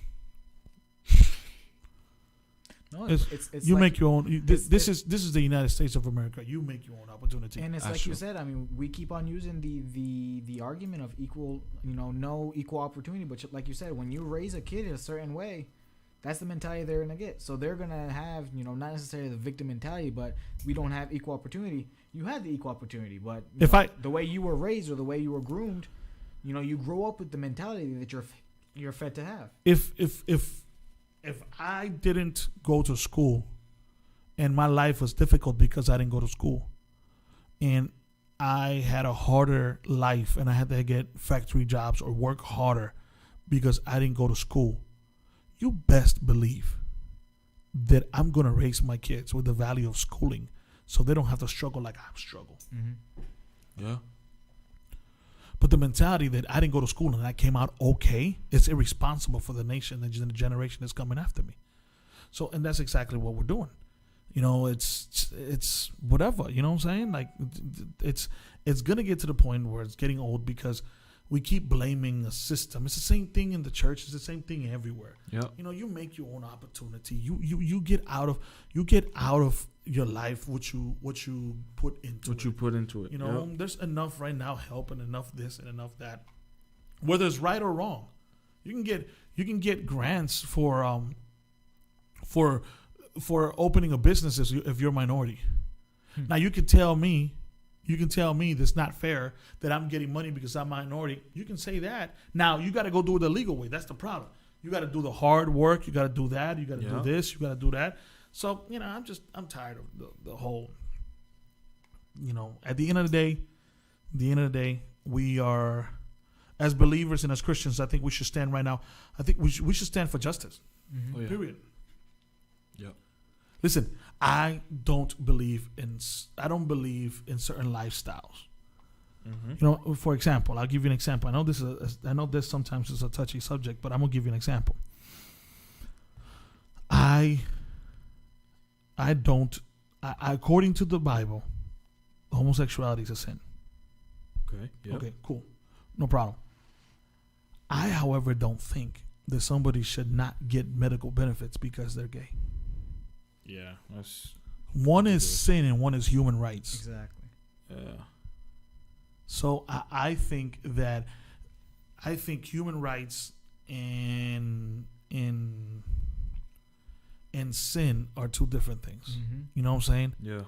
No, it's you make your own. This is the United States of America. You make your own opportunity. And it's like you said. We keep on using the argument of equal, no equal opportunity. But like you said, when you raise a kid in a certain way, that's the mentality they're gonna get. So they're gonna have, not necessarily the victim mentality, but we don't have equal opportunity. You had the equal opportunity, but the way you were raised or the way you were groomed, you grow up with the mentality that you're fed to have. If I didn't go to school and my life was difficult because I didn't go to school and I had a harder life and I had to get factory jobs or work harder because I didn't go to school, you best believe that I'm going to raise my kids with the value of schooling so they don't have to struggle like I've struggled. Mm-hmm. Yeah. But the mentality that I didn't go to school and I came out okay, it's irresponsible for the nation and the generation that's coming after me. So, and that's exactly what we're doing. It's whatever, you know what I'm saying? Like, it's going to get to the point where it's getting old because we keep blaming the system. It's the same thing in the church. It's the same thing everywhere. Yeah. You make your own opportunity. You get out of your life what you put into it. There's enough right now help and enough this and enough that. Whether it's right or wrong, you can get grants for opening a business if you're a minority. Now you can tell me that's not fair that I'm getting money because I'm a minority. You can say that. Now you got to go do it the legal way. That's the problem. You got to do the hard work. You got to do that. You got to do this. You got to do that. So, I'm tired of the whole, at the end of the day, we are, as believers and as Christians, I think we should stand right now. I think we should stand for justice. Mm-hmm. Oh, yeah. Period. Yeah. Listen, I don't believe in certain lifestyles. Mm-hmm. For example, I'll give you an example. I know this sometimes is a touchy subject, but I'm gonna give you an example. According to the Bible, homosexuality is a sin. Okay. Yep. Okay, cool. No problem. I, however, don't think that somebody should not get medical benefits because they're gay. Yeah, that's one is sin and one is human rights. Exactly. Yeah. So I think human rights and sin are two different things. Mm-hmm. You know what I'm saying? Yeah.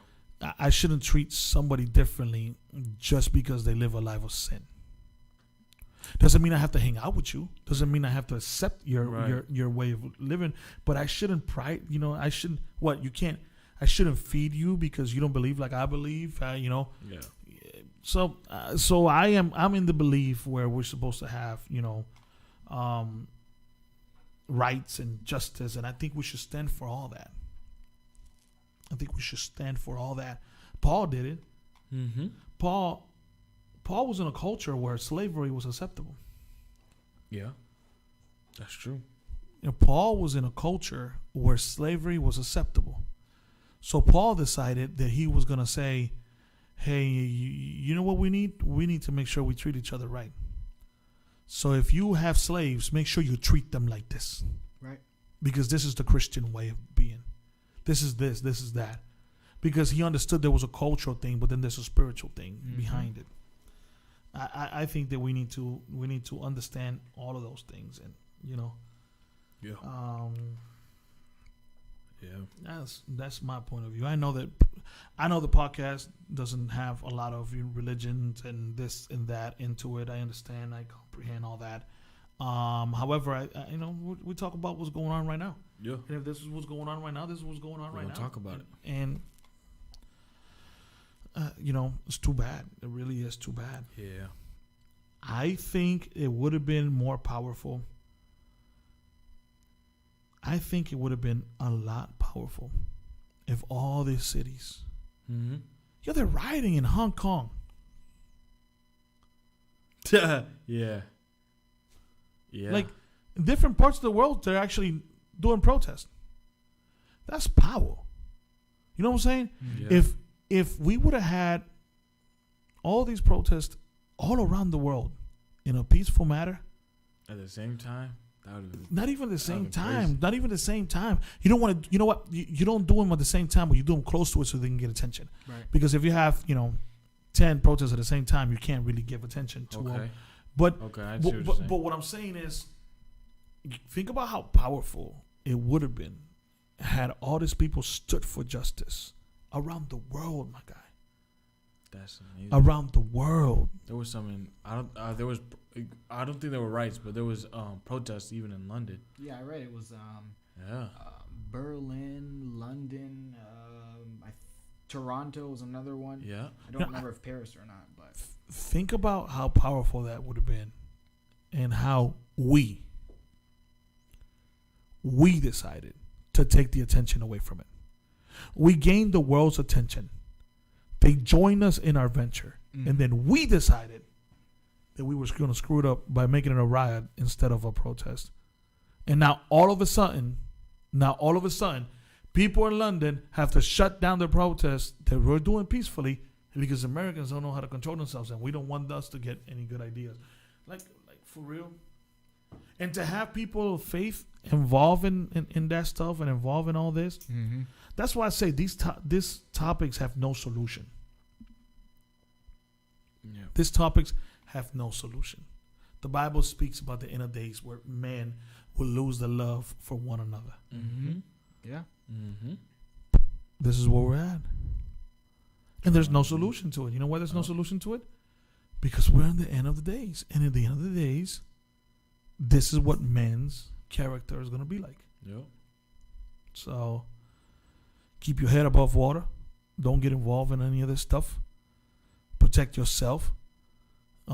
I shouldn't treat somebody differently just because they live a life of sin. Doesn't mean I have to hang out with you. Doesn't mean I have to accept your way of living. But I shouldn't I shouldn't. What you can't. I shouldn't feed you because you don't believe like I believe. Yeah. So I'm in the belief where we're supposed to have rights and justice, and I think we should stand for all that. Paul did it. Mm-hmm. Paul was in a culture where slavery was acceptable. Yeah, that's true. Paul was in a culture where slavery was acceptable. So Paul decided that he was going to say, hey, you know what we need? We need to make sure we treat each other right. So if you have slaves, make sure you treat them like this. Right. Because this is the Christian way of being. This is that. Because he understood there was a cultural thing, but then there's a spiritual thing behind it. I think that we need to understand all of those things, and Yeah. That's my point of view. I know the podcast doesn't have a lot of religions and this and that into it. I understand. I comprehend all that. However, I we talk about what's going on right now. Yeah. And if this is what's going on right now, this is what's going on right now. Talk about it. And it's too bad. It really is too bad. Yeah. I think it would have been more powerful. I think it would have been a lot powerful if all these cities, they're rioting in Hong Kong. Yeah. Yeah. Like in different parts of the world, they're actually doing protests. That's power. You know what I'm saying? Yeah. If we would have had all these protests all around the world in a peaceful manner, at the same time, that would have been not even the same time. crazy. Not even the same time. You don't want to. You know what? You don't do them at the same time, but you do them close to it so they can get attention. Right. Because if you have 10 protests at the same time, you can't really give attention to them. But I see what you're saying. but what I'm saying is, think about how powerful it would have been had all these people stood for justice around the world, my guy. That's amazing. Around the world. There was some I don't think there were riots, but there was protests even in London. Yeah, I read it was Berlin, London, Toronto was another one. Yeah. I don't remember if Paris or not, but Think about how powerful that would have been and how we decided to take the attention away from it. We gained the world's attention. They joined us in our venture. And then we decided that we were going to screw it up by making it a riot instead of a protest. And now all of a sudden, people in London have to shut down the protests that we're doing peacefully because Americans don't know how to control themselves, and we don't want us to get any good ideas. Like for real. And to have people of faith involved in that stuff and involved in all this, that's why I say these topics have no solution. Yeah. These topics have no solution. The Bible speaks about the end of days where man will lose the love for one another. yeah. This is where we're at. And there's no solution to it. You know why there's no solution to it? Because we're in the end of the days. And at the end of the days, this is what man's character is going to be like. Yeah. So keep your head above water. Don't get involved in any of this stuff. Protect yourself. We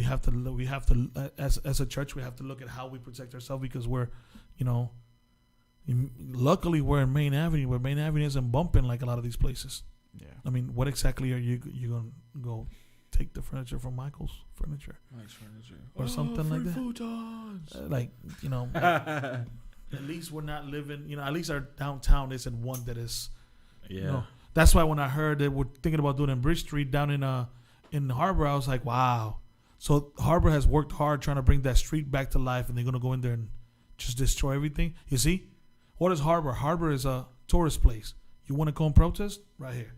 have to as a church, we have to look at how we protect ourselves because we're, luckily we're in Main Avenue, where Main Avenue isn't bumping like a lot of these places. Yeah. I mean, what exactly are you going to go take the furniture from Michael's Furniture? Mike's Furniture. Or something like that? Futons. At least we're not living, at least our downtown isn't one that is, Yeah. that's why when I heard that we're thinking about doing in Bridge Street down in in Harbor, I was like, wow. So Harbor has worked hard trying to bring that street back to life, and they're gonna go in there and just destroy everything. You see, what is Harbor? Harbor is a tourist place. You want to come protest? Right here,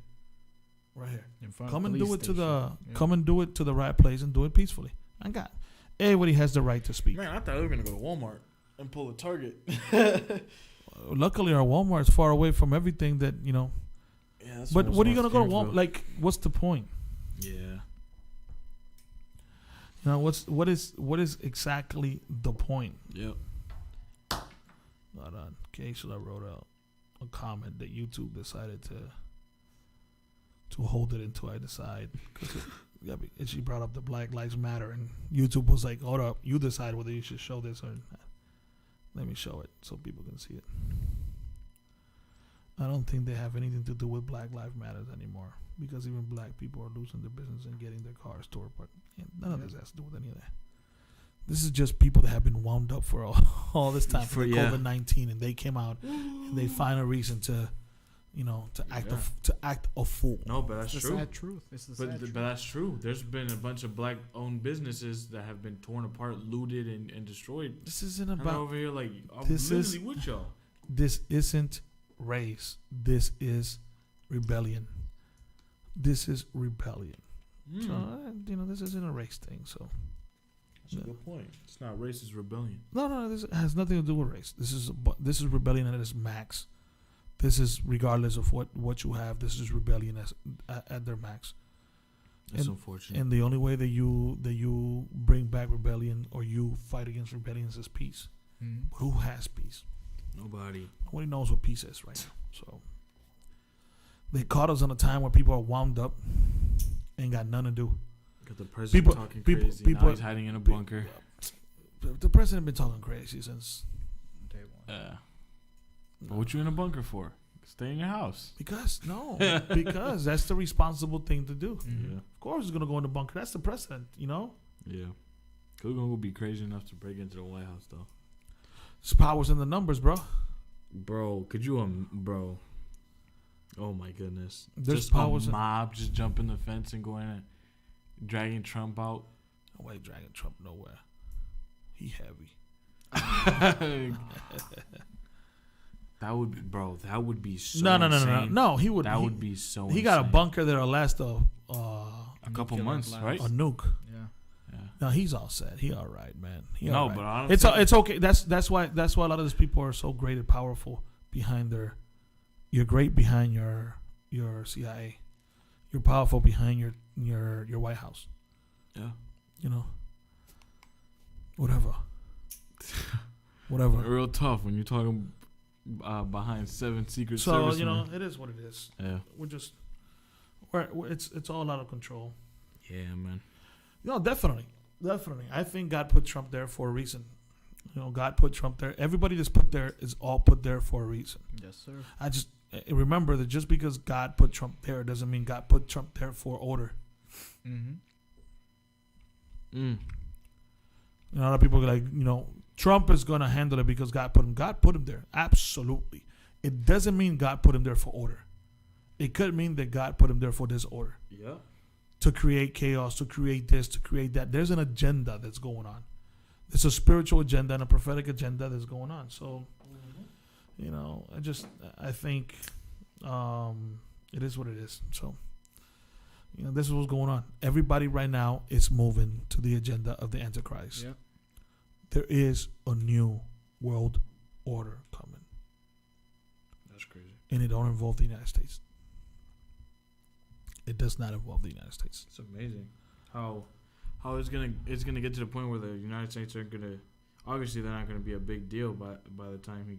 right here. Come and do it to the come and do it to the right place and do it peacefully. I got everybody has the right to speak. Man, I thought we were gonna go to Walmart and pull a Target. Luckily, our Walmart is far away from everything that you know. Yeah, that's but what are you gonna go to Walmart? Walmart? Like, what's the point? Yeah. You know what is exactly the point? Yep. Hold on. Keisha wrote out a comment that YouTube decided to hold it until I decide. Yeah, and she brought up the Black Lives Matter, and YouTube was like, "Hold up, you decide whether you should show this or not." Let me show it so people can see it. I don't think they have anything to do with Black Lives Matter anymore, because even black people are losing their business and getting their cars tore apart. None of this has to do with any of that. This is just people that have been wound up for all this time for COVID-19, and they came out and they find a reason to, you know, to act a fool. No, but that's true. Sad truth. This is but that's true. There's been a bunch of black-owned businesses that have been torn apart, looted, and destroyed. This isn't about. And I'm over here like I'm this literally with y'all. This isn't race. This is rebellion. This is rebellion. So you know, this isn't a race thing. So that's a good point. It's not race, it's rebellion. No, this has nothing to do with race. This is rebellion at its max. This is regardless of what you have. This is rebellion at their max. That's unfortunate. And the only way that you bring back rebellion or you fight against rebellion is peace. Mm-hmm. But who has peace? Nobody knows what peace is right now. So they caught us on a time where people are wound up and got nothing to do. Got the president talking crazy. People, now he's hiding in a bunker. The president been talking crazy since day one. Yeah. But what you in a bunker for? Stay in your house. Because that's the responsible thing to do. Mm-hmm. Yeah. Of course, he's gonna go in the bunker. That's the president, you know. Yeah. We're gonna be crazy enough to break into the White House, though. There's powers in the numbers, bro. Bro, could you, bro? Oh my goodness! There's just powers a mob just jumping the fence and going and dragging Trump out. No way, dragging Trump nowhere. He heavy. That would be, bro. That would be so. No. He would. That would be so. He got a bunker that'll last a couple months, right? A nuke. Yeah. No, he's all set. He all right, man. But honestly, it's okay. That's why a lot of these people are so great and powerful behind their. You're great behind your CIA. You're powerful behind your White House. Yeah. You know. Whatever. Real tough when you're talking behind 7 secret servicemen. So you know it is what it is. Yeah. It's all out of control. Yeah, man. No, definitely. I think God put Trump there for a reason. You know, God put Trump there. Everybody that's put there is all put there for a reason. Yes, sir. I just remember that just because God put Trump there doesn't mean God put Trump there for order. Mm-hmm. You know, a lot of people are like, you know, Trump is going to handle it because God put him. God put him there. Absolutely. It doesn't mean God put him there for order. It could mean that God put him there for disorder. Yeah. To create chaos, to create this, to create that. There's an agenda that's going on. It's a spiritual agenda and a prophetic agenda that's going on. So, you know, I think it is what it is. So, you know, this is what's going on. Everybody right now is moving to the agenda of the Antichrist. Yep. There is a new world order coming. That's crazy. And it don't involve the United States. It does not involve the United States. It's amazing how it's gonna get to the point where the United States are gonna, obviously they're not gonna be a big deal by the time he,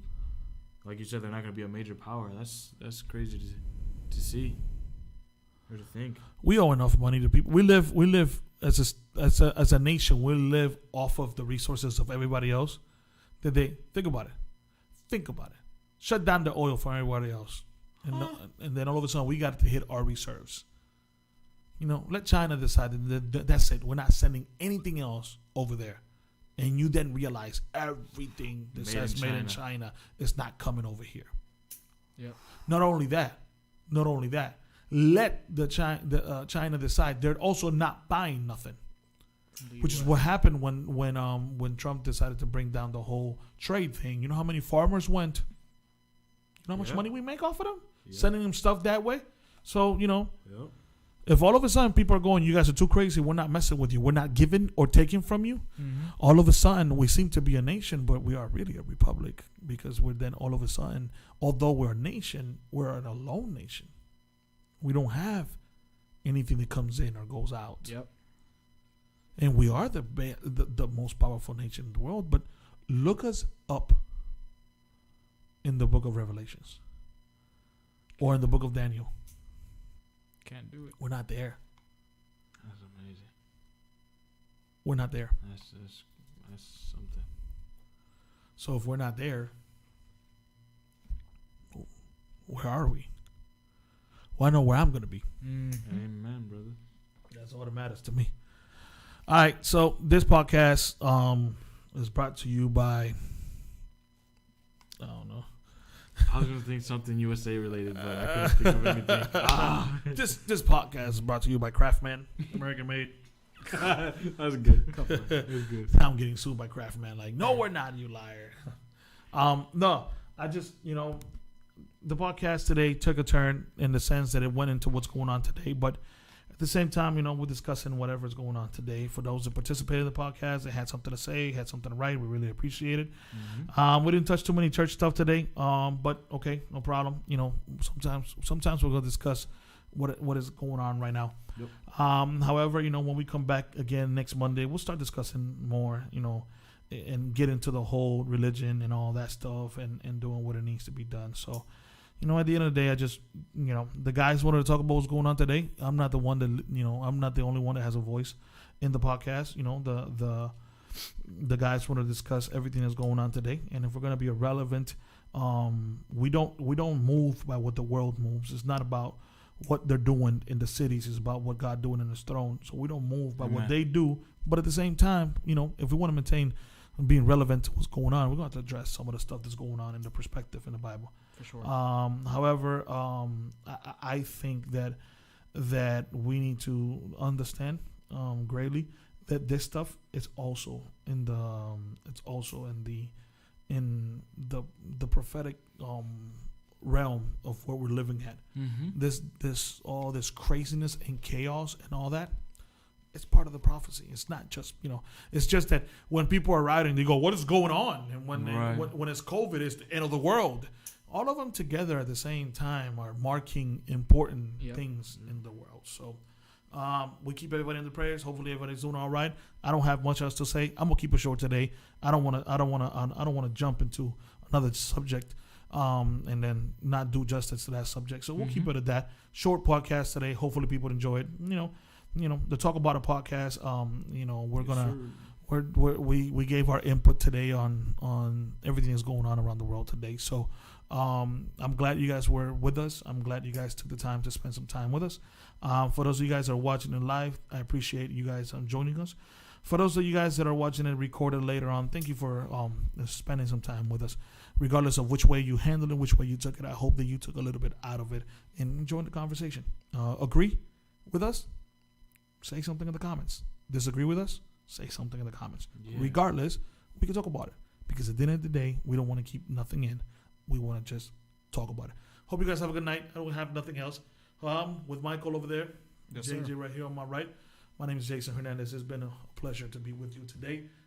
like you said, they're not gonna be a major power. That's crazy to see or to think. We owe enough money to people. We live as a nation. We live off of the resources of everybody else. That they think about it. Shut down the oil for everybody else, and then all of a sudden we got to hit our reserves. You know, let China decide that that's it. We're not sending anything else over there. And you then realize everything that says made in China is not coming over here. Yep. Not only that, let the China decide. They're also not buying nothing, which is what happened when Trump decided to bring down the whole trade thing. You know how many farmers went? You know how much money we make off of them? Sending them stuff that way. So, if all of a sudden people are going, you guys are too crazy, we're not messing with you, we're not giving or taking from you, all of a sudden we seem to be a nation, but we are really a republic, because we're then all of a sudden, although we're a nation, we're an alone nation. We don't have anything that comes in or goes out. Yep. And we are the most powerful nation in the world, but look us up in the book of Revelations or in the book of Daniel. Can't do it. We're not there. That's amazing. We're not there. That's something. So if we're not there, where are we? Well, I know where I'm going to be. Amen, brother. That's all that matters to me. All right, so this podcast is brought to you by, I don't know. I was going to think something USA related, but I couldn't think of anything. This podcast is brought to you by Craftman, American made. That's good. That's good. Now I'm getting sued by Craftman. Like, no, we're not, you liar. No, I just, the podcast today took a turn in the sense that it went into what's going on today, but at the same time, we're discussing whatever's going on today. For those that participated in the podcast, they had something to say, had something to write. We really appreciate it. We didn't touch too many church stuff today, but okay, no problem. Sometimes we're going to discuss what is going on right now. Yep. However, when we come back again next Monday, we'll start discussing more, and get into the whole religion and all that stuff and doing what it needs to be done. So, at the end of the day, I just, the guys wanted to talk about what's going on today. I'm not the one that, I'm not the only one that has a voice in the podcast. The guys want to discuss everything that's going on today. And if we're going to be irrelevant, we don't move by what the world moves. It's not about what they're doing in the cities. It's about what God doing in his throne. So we don't move by what they do. But at the same time, if we want to maintain being relevant to what's going on, we're going to have to address some of the stuff that's going on in the perspective in the Bible. For sure. However, I think that we need to understand greatly that this stuff is also in the prophetic realm of where we're living at. All this craziness and chaos and all that. It's part of the prophecy. It's not just, it's just that when people are writing, they go, what is going on? And when it's COVID, it's the end of the world. All of them together at the same time are marking important things in the world. So we keep everybody in the prayers. Hopefully everybody's doing all right. I don't have much else to say. I'm gonna keep it short today. I don't want to jump into another subject and then not do justice to that subject. So we'll keep it at that. Short podcast today. Hopefully people enjoy it. The Talk About It podcast. We're gonna we gave our input today on everything that's going on around the world today. So I'm glad you guys were with us. I'm glad you guys took the time to spend some time with us. For those of you guys that are watching it live, I appreciate you guys joining us. For those of you guys that are watching it recorded later on, thank you for spending some time with us. Regardless of which way you handled it, which way you took it, I hope that you took a little bit out of it and enjoyed the conversation. Agree with us? Say something in the comments. Disagree with us? Say something in the comments. Yeah. Regardless, we can talk about it. Because at the end of the day, we don't want to keep nothing in. We want to just talk about it. Hope you guys have a good night. I don't have nothing else. With Michael over there, JJ right here on my right. My name is Jason Hernandez. It's been a pleasure to be with you today.